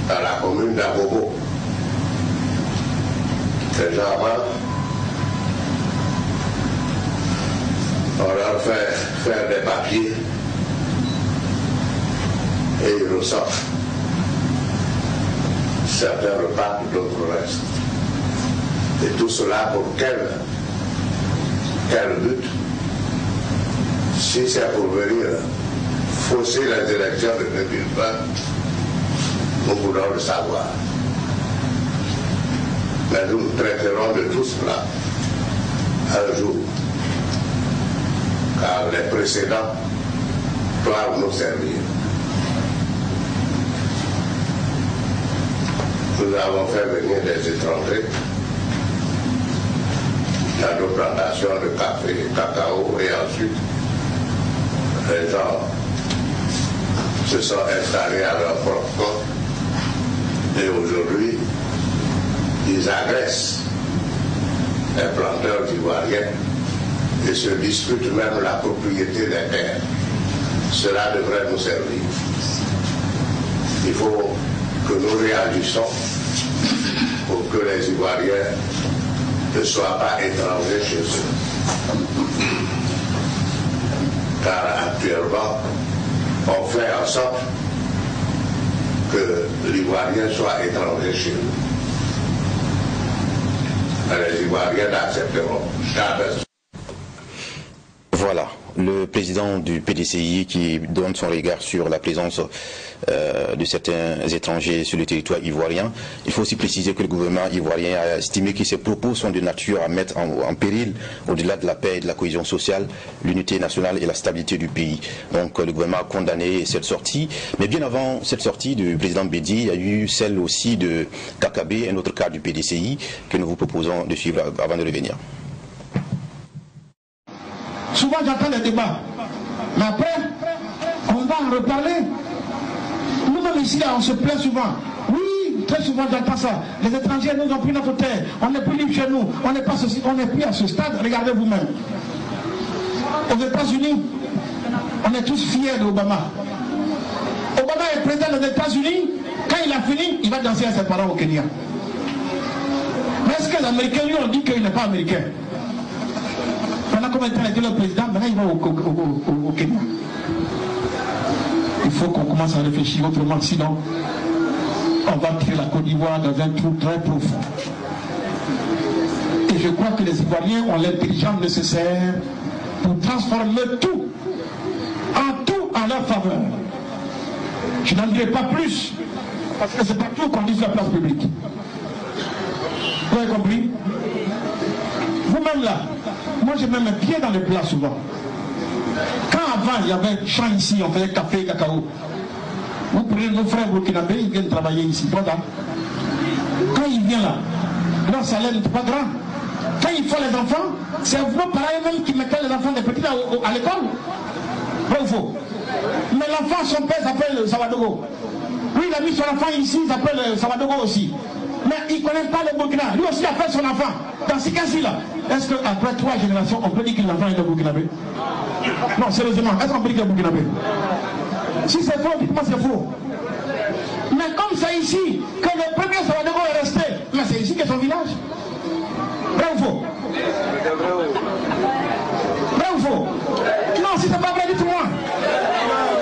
dans la commune d'Abobo. Les gens rentrent, on leur fait faire des papiers et ils ressortent. Certains repartent, d'autres restent. Et tout cela pour quel but? Si c'est pour venir fausser les élections de 2020, nous voulons le savoir. Mais nous traiterons de tout cela un jour. Car les précédents doivent nous servir. Nous avons fait venir des étrangers dans nos plantations de café, de cacao, et ensuite les gens se sont installés à leur propre compte et aujourd'hui ils agressent les planteurs ivoiriens et se disputent même la propriété des terres. Cela devrait nous servir. Il faut que nous réagissons pour que les Ivoiriens ne soient pas étrangers chez eux. Car actuellement, on fait en sorte que l'Ivoirien soit étranger chez nous. Les Ivoiriens n'accepteront jamais. Voilà, le président du PDCI qui donne son regard sur la présence de certains étrangers sur le territoire ivoirien. Il faut aussi préciser que le gouvernement ivoirien a estimé que ces propos sont de nature à mettre en péril, au-delà de la paix et de la cohésion sociale, l'unité nationale et la stabilité du pays. Donc le gouvernement a condamné cette sortie. Mais bien avant cette sortie du président Bédi, il y a eu celle aussi de Kakabe, un autre cadre du PDCI, que nous vous proposons de suivre avant de revenir. Souvent j'entends les débats, mais après, on va en reparler. Nous-mêmes ici, là, on se plaint souvent. Oui, très souvent j'entends ça. Les étrangers nous ont pris notre terre, on n'est plus libre chez nous, on n'est pas ceci, on n'est plus à ce stade. Regardez vous-même. Aux États-Unis, on est tous fiers d'Obama. Obama est président des États-Unis, quand il a fini, il va danser à ses parents au Kenya. Mais est-ce que les Américains lui ont dit qu'il n'est pas américain? Pendant combien de temps il était le président? Maintenant il va au Kenya. Il faut qu'on commence à réfléchir autrement, sinon on va tirer la Côte d'Ivoire dans un trou très profond. Et je crois que les Ivoiriens ont l'intelligence nécessaire pour transformer tout en leur faveur. Je n'en dirai pas plus, parce que c'est pas tout qu'on dit sur la place publique. Vous avez compris? Vous-même là, moi j'ai même un pied dans les plats souvent. Quand avant il y avait un champ ici, on faisait café, cacao. Vous prenez nos frères burkinabés, ils viennent travailler ici, voilà. Quand ils viennent là, leur salaire n'est pas grand. Quand ils font les enfants, c'est vos parents même qui mettaient les enfants des petits là à l'école. Vrai ou faux? Mais l'enfant, son père s'appelle Savadogo. Lui il a mis son enfant ici, il s'appelle Savadogo aussi. Mais il ne connaît pas le Burkina. Lui aussi a fait son enfant. Dans ce cas-ci là, est-ce qu'après 3 générations, on peut dire que l'enfant est de Burkinabé? Non, sérieusement, est-ce qu'on peut dire qu'il est Burkinabé? Si c'est faux, dites-moi c'est faux. Mais comme c'est ici que le premier Savadogo est resté, mais c'est ici que son village. Vrai ou faux? Vrai ou faux? Non, si c'est pas vrai, dites-moi.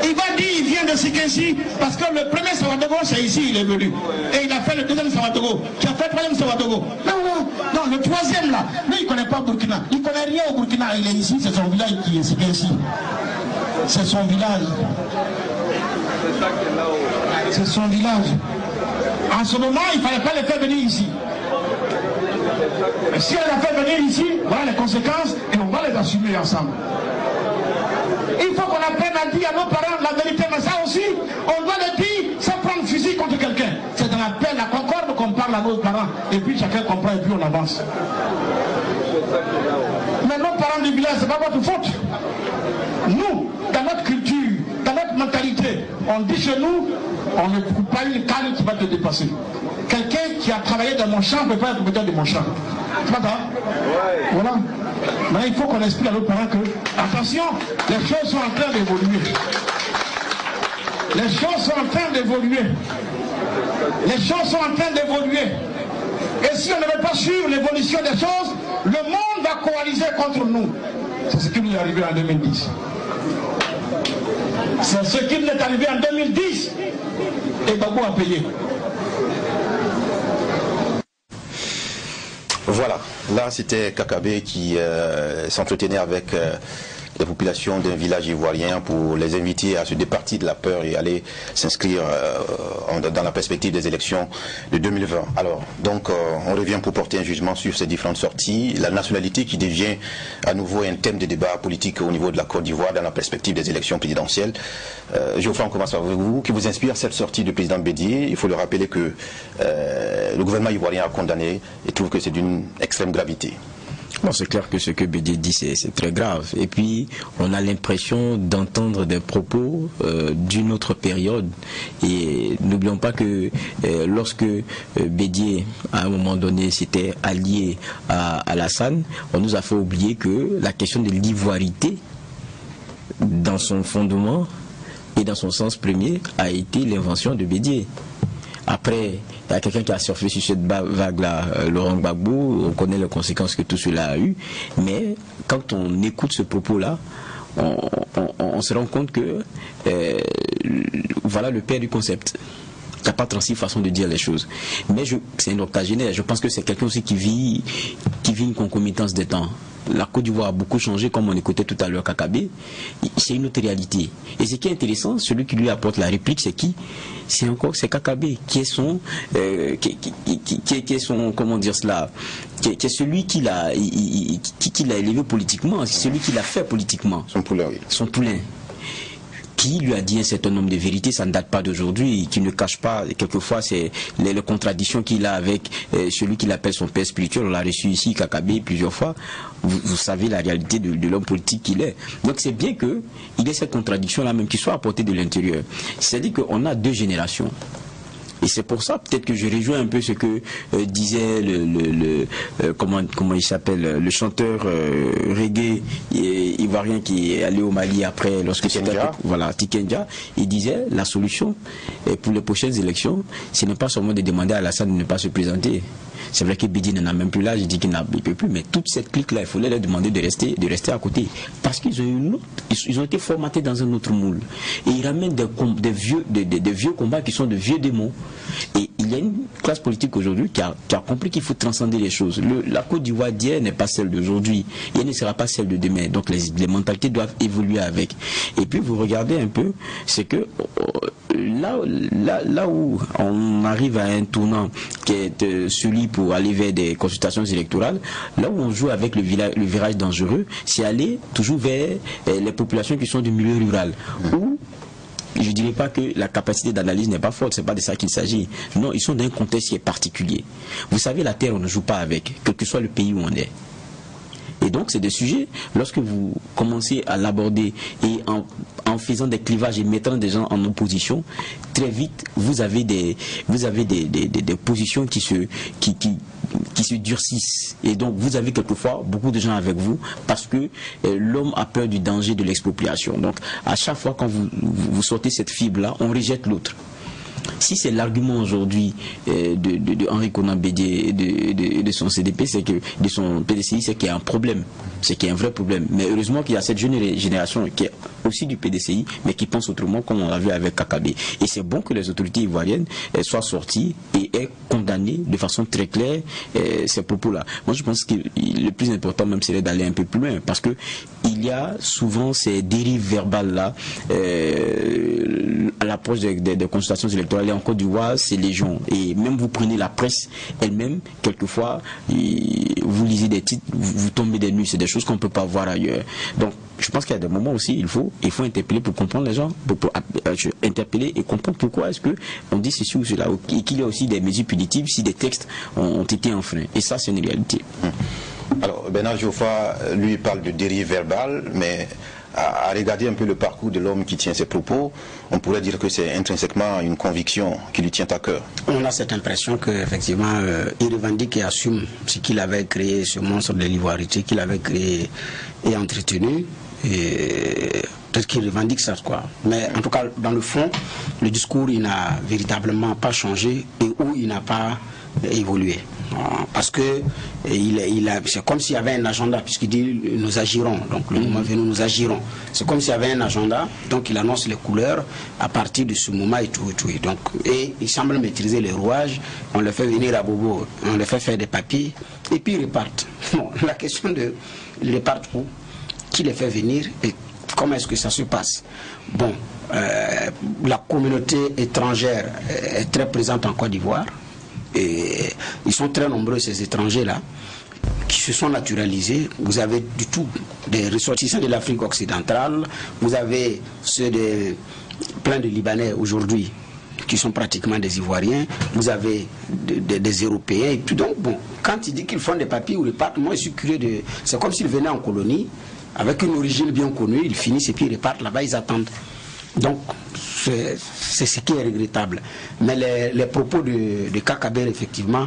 Il va dire il vient de Sikensi, parce que le premier Sawatogo, c'est ici, il est venu. Et il a fait le deuxième Sawatogo, qui a fait le troisième Sawatogo. Non, le troisième là, lui il ne connaît pas Burkina. Il ne connaît rien au Burkina, il est ici, c'est son village qui est Sikensi. C'est son village. C'est son village. En ce moment, il ne fallait pas les faire venir ici. Et si on les fait venir ici, voilà les conséquences et on va les assumer ensemble. Il faut qu'on apprenne à dire à nos parents la vérité, mais ça aussi, on doit le dire sans prendre fusil contre quelqu'un. C'est dans la paix, la concorde qu'on parle à nos parents, et puis chacun comprend et puis on avance. Mais nos parents du village, ce n'est pas votre faute. Nous, dans notre culture, dans notre mentalité, on dit chez nous, on ne coupe pas une canne qui va te dépasser. Quelqu'un qui a travaillé dans mon champ ne peut pas être peut-être de mon champ. C'est pas ça? Voilà. Maintenant, il faut qu'on explique à nos parents que, attention, les choses sont en train d'évoluer. Les choses sont en train d'évoluer. Les choses sont en train d'évoluer. Et si on ne veut pas suivre l'évolution des choses, le monde va coaliser contre nous. C'est ce qui nous est arrivé en 2010. C'est ce qui nous est arrivé en 2010. Et Gbagbo a payé. Voilà, là c'était Kakabe qui s'entretenait avec les populations d'un village ivoirien pour les inviter à se départir de la peur et aller s'inscrire dans la perspective des élections de 2020. Alors, donc, on revient pour porter un jugement sur ces différentes sorties. La nationalité qui devient à nouveau un thème de débat politique au niveau de la Côte d'Ivoire dans la perspective des élections présidentielles. Geoffroy, on commence avec vous. Qui vous inspire cette sortie du président Bédié? Il faut le rappeler que le gouvernement ivoirien a condamné et trouve que c'est d'une extrême gravité. Bon, c'est clair que ce que Bédié dit, c'est très grave. Et puis, on a l'impression d'entendre des propos d'une autre période. Et n'oublions pas que lorsque Bédié, à un moment donné, s'était allié à Alassane, on nous a fait oublier que la question de l'ivoirité, dans son fondement et dans son sens premier, a été l'invention de Bédié. Après, il y a quelqu'un qui a surfé sur cette vague-là, Laurent Gbagbo, on connaît les conséquences que tout cela a eu, mais quand on écoute ce propos-là, on se rend compte que voilà le père du concept. Il n'y a pas 36 façons de dire les choses. Mais c'est un octogénaire. Je pense que c'est quelqu'un aussi qui vit une concomitance des temps. La Côte d'Ivoire a beaucoup changé, comme on écoutait tout à l'heure Kakabe. C'est une autre réalité. Et ce qui est intéressant, celui qui lui apporte la réplique, c'est qui? C'est Kakabe, qui est son, comment dire cela, qui est celui qui l'a élevé politiquement, c'est celui qui l'a fait politiquement. Son poulain, oui. Son poulain. Qui lui a dit un certain nombre de vérités, ça ne date pas d'aujourd'hui, qui ne cache pas, quelquefois, c'est les contradictions qu'il a avec celui qu'il appelle son père spirituel. On l'a reçu ici, Kakabe, plusieurs fois. Vous savez la réalité de l'homme politique qu'il est. Donc c'est bien qu'il ait cette contradiction-là, même qu'il soit apporté de l'intérieur. C'est-à-dire qu'on a deux générations. Et c'est pour ça, peut-être que je rejoins un peu ce que disait comment il s'appelle, le chanteur reggae ivoirien qui est allé au Mali après, lorsque c'était, voilà, Tikenja. Il disait, la solution pour les prochaines élections, ce n'est pas seulement de demander à Alassane de ne pas se présenter. C'est vrai que Bédié n'en a même plus là, je dis qu'il ne peut plus, mais toute cette clique-là, il fallait leur demander de rester à côté. Parce qu'ils ont été formatés dans un autre moule. Et ils ramènent des vieux combats qui sont de vieux démons. Et il y a une classe politique aujourd'hui qui a compris qu'il faut transcender les choses. La Côte d'Ivoire d'hier n'est pas celle d'aujourd'hui. Et elle ne sera pas celle de demain. Donc les mentalités doivent évoluer avec. Et puis vous regardez un peu, c'est que là où on arrive à un tournant qui est celui pour aller vers des consultations électorales, là où on joue avec le virage dangereux, c'est aller toujours vers les populations qui sont du milieu rural. Où je ne dirais pas que la capacité d'analyse n'est pas forte, c'est pas de ça qu'il s'agit. Non, ils sont dans un contexte qui est particulier. Vous savez, la terre, on ne joue pas avec, quel que soit le pays où on est. Et donc, c'est des sujets, lorsque vous commencez à l'aborder et en faisant des clivages et mettant des gens en opposition, très vite, vous avez des positions qui se durcissent. Et donc, vous avez quelquefois beaucoup de gens avec vous parce que l'homme a peur du danger de l'expropriation. Donc, à chaque fois quand vous sortez cette fibre-là, on rejette l'autre. Si c'est l'argument aujourd'hui de Henri Konan Bédié et de son CDP, c'est que de son PDCI, c'est qu'il y a un problème, c'est qu'il y a un vrai problème. Mais heureusement qu'il y a cette jeune génération qui est aussi du PDCI, mais qui pense autrement, comme on l'a vu avec Kakabé. Et c'est bon que les autorités ivoiriennes soient sorties et aient condamné de façon très claire ces propos-là. Moi, je pense que le plus important même serait d'aller un peu plus loin, parce que il y a souvent ces dérives verbales-là à l'approche des consultations électorales. Et en Côte d'Ivoire, c'est légion. Et même vous prenez la presse elle-même, quelquefois, vous lisez des titres, vous tombez des nues. C'est des choses qu'on ne peut pas voir ailleurs. Donc, je pense qu'il y a des moments aussi, il faut interpeller pour comprendre les gens, pour interpeller et comprendre pourquoi est-ce qu'on dit ceci ou cela, et qu'il y a aussi des mesures punitives si des textes ont été enfreints. Et ça, c'est une réalité. Alors, Bernard Geoffroy, lui, parle de dérive verbale, mais à regarder un peu le parcours de l'homme qui tient ses propos, on pourrait dire que c'est intrinsèquement une conviction qui lui tient à cœur. On a cette impression qu'effectivement, il revendique et assume ce qu'il avait créé, ce monstre de l'ivoirité qu'il avait créé et entretenu. Et peut-être qu'il revendique ça, quoi. Mais en tout cas, dans le fond, le discours, il n'a véritablement pas changé et où il n'a pas évolué. Parce que c'est comme s'il y avait un agenda, puisqu'il dit nous agirons, donc le moment venu nous agirons. C'est comme s'il y avait un agenda, donc il annonce les couleurs à partir de ce moment et tout. Donc, et il semble maîtriser les rouages, on le fait venir à Bobo, on le fait faire des papiers, et puis ils repartent. Bon, la question de ils repartent où, qui les fait venir et comment est-ce que ça se passe? Bon, la communauté étrangère est très présente en Côte d'Ivoire. Et ils sont très nombreux, ces étrangers-là, qui se sont naturalisés. Vous avez du tout des ressortissants de l'Afrique occidentale, vous avez plein de Libanais aujourd'hui qui sont pratiquement des Ivoiriens, vous avez des Européens, et puis donc, bon, quand ils disent qu'ils font des papiers ou repartent, moi je suis curieux de... C'est comme s'ils venaient en colonie, avec une origine bien connue, ils finissent et puis ils repartent là-bas, ils attendent. Donc, c'est ce qui est regrettable. Mais les propos de Kakabé, effectivement,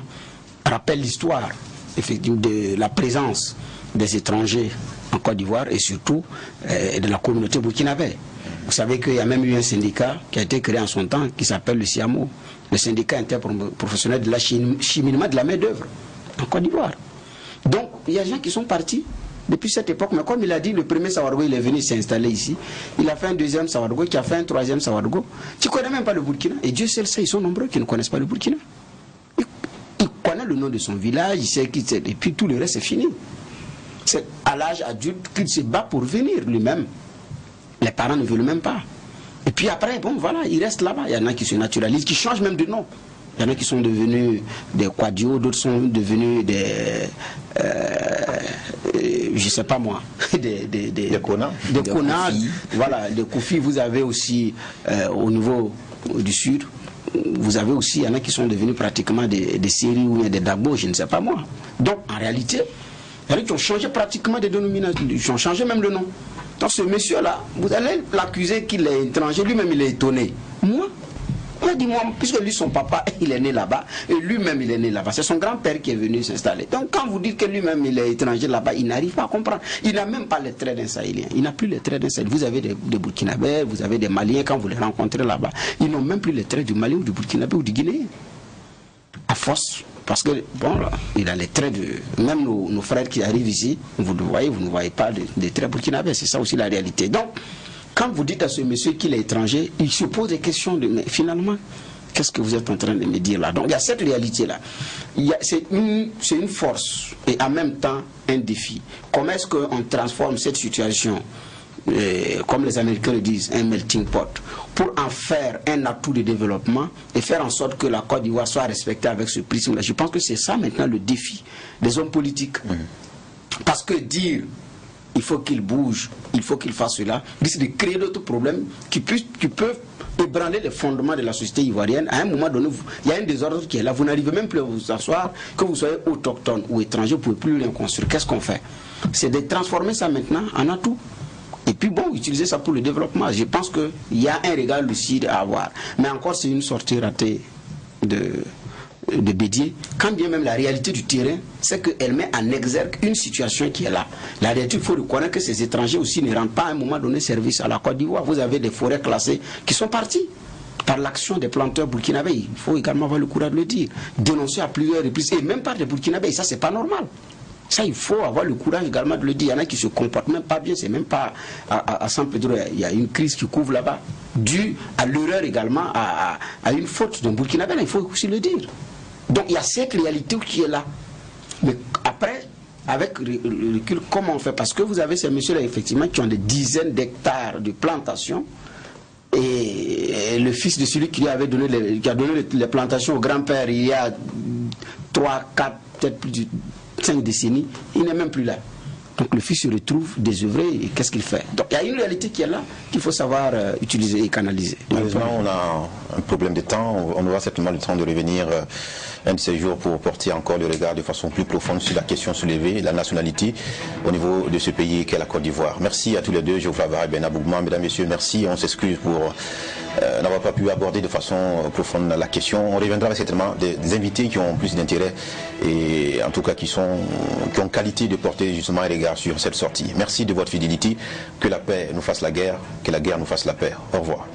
rappellent l'histoire de la présence des étrangers en Côte d'Ivoire et surtout de la communauté burkinabé. Vous savez qu'il y a même eu un syndicat qui a été créé en son temps qui s'appelle le SIAMO, le syndicat interprofessionnel de l'acheminement de la main-d'œuvre en Côte d'Ivoire. Donc, il y a des gens qui sont partis depuis cette époque, mais comme il a dit, le premier Sawargo, il est venu s'installer ici. Il a fait un deuxième Sawargo, qui a fait un troisième Sawargo. Tu ne connais même pas le Burkina. Et Dieu seul sait, ils sont nombreux qui ne connaissent pas le Burkina. Il connaît le nom de son village, il sait qui c'est, et puis tout le reste, c'est fini. C'est à l'âge adulte qu'il se bat pour venir lui-même. Les parents ne veulent même pas. Et puis après, bon, voilà, il reste là-bas. Il y en a qui se naturalisent, qui changent même de nom. Il y en a qui sont devenus des Quadio, d'autres sont devenus des... je sais pas moi, des Kona, voilà, des Koufi. Vous avez aussi au niveau du sud, vous avez aussi, il y en a qui sont devenus pratiquement des séries ou des Dagbo, je ne sais pas moi. Donc en réalité, il y en a qui ont changé pratiquement des dénominations, ils ont changé même le nom. Donc ce monsieur-là, vous allez l'accuser qu'il est étranger, lui-même il est étonné. Moi, il a dit, moi, puisque lui, son papa, il est né là-bas, et lui-même, il est né là-bas. C'est son grand-père qui est venu s'installer. Donc, quand vous dites que lui-même, il est étranger là-bas, il n'arrive pas à comprendre. Il n'a même pas les traits d'un Sahélien. Il n'a plus les traits d'un Sahélien. Vous avez des Burkinabés, vous avez des Maliens, quand vous les rencontrez là-bas, ils n'ont même plus les traits du Malien ou du Burkinabé ou du Guinéen. À force. Parce que, bon, là, il a les traits de... Même nos frères qui arrivent ici, vous ne voyez pas des traits burkinabés. C'est ça aussi la réalité. Donc, quand vous dites à ce monsieur qu'il est étranger, il se pose des questions de, mais finalement, qu'est-ce que vous êtes en train de me dire là? Donc il y a cette réalité-là. C'est une force et en même temps un défi. Comment est-ce qu'on transforme cette situation, comme les Américains le disent, un melting pot, pour en faire un atout de développement et faire en sorte que la Côte d'Ivoire soit respectée avec ce prisme-là? Je pense que c'est ça maintenant le défi des hommes politiques. Parce que dire il faut qu'il bouge, il faut qu'il fasse cela, risque de créer d'autres problèmes qui peuvent ébranler les fondements de la société ivoirienne. À un moment donné, il y a un désordre qui est là, vous n'arrivez même plus à vous asseoir, que vous soyez autochtone ou étranger, vous ne pouvez plus rien construire. Qu'est-ce qu'on fait? C'est de transformer ça maintenant en atout. Et puis bon, utiliser ça pour le développement. Je pense qu'il y a un régal lucide à avoir. Mais encore, c'est une sortie ratée de Bédié, quand bien même la réalité du terrain, c'est qu'elle met en exergue une situation qui est là. La réalité, il faut reconnaître que ces étrangers aussi ne rendent pas à un moment donné service à la Côte d'Ivoire. Vous avez des forêts classées qui sont parties. par l'action des planteurs burkinabés. Il faut également avoir le courage de le dire. Dénoncer à plusieurs reprises, et même par des burkinabés, ça c'est pas normal. Ça, il faut avoir le courage également de le dire. Il y en a qui se comportent même pas bien, c'est même pas à San Pedro. Il y a une crise qui couvre là-bas, due à l'erreur également, à une faute d'un burkinabé, il faut aussi le dire. Donc il y a cette réalité qui est là. Mais après, avec le recul, comment on fait? Parce que vous avez ces messieurs-là, effectivement, qui ont des dizaines d'hectares de plantations. Et le fils de celui qui avait donné qui a donné les plantations au grand-père il y a 3, 4, peut-être plus de 5 décennies, il n'est même plus là. Donc le fils se retrouve désœuvré et qu'est-ce qu'il fait? Donc il y a une réalité qui est là qu'il faut savoir utiliser et canaliser. Malheureusement, on a un problème de temps. On aura certainement le temps de revenir un de ces jours pour porter encore le regard de façon plus profonde sur la question soulevée, la nationalité au niveau de ce pays qu'est la Côte d'Ivoire. Merci à tous les deux, Geoffroy Vara et Bernard Bougma. Mesdames, Messieurs, merci. On s'excuse pour n'avoir pas pu aborder de façon profonde la question. On reviendra avec certainement des invités qui ont plus d'intérêt et en tout cas qui ont qualité de porter justement un regard sur cette sortie. Merci de votre fidélité. Que la paix nous fasse la guerre, que la guerre nous fasse la paix. Au revoir.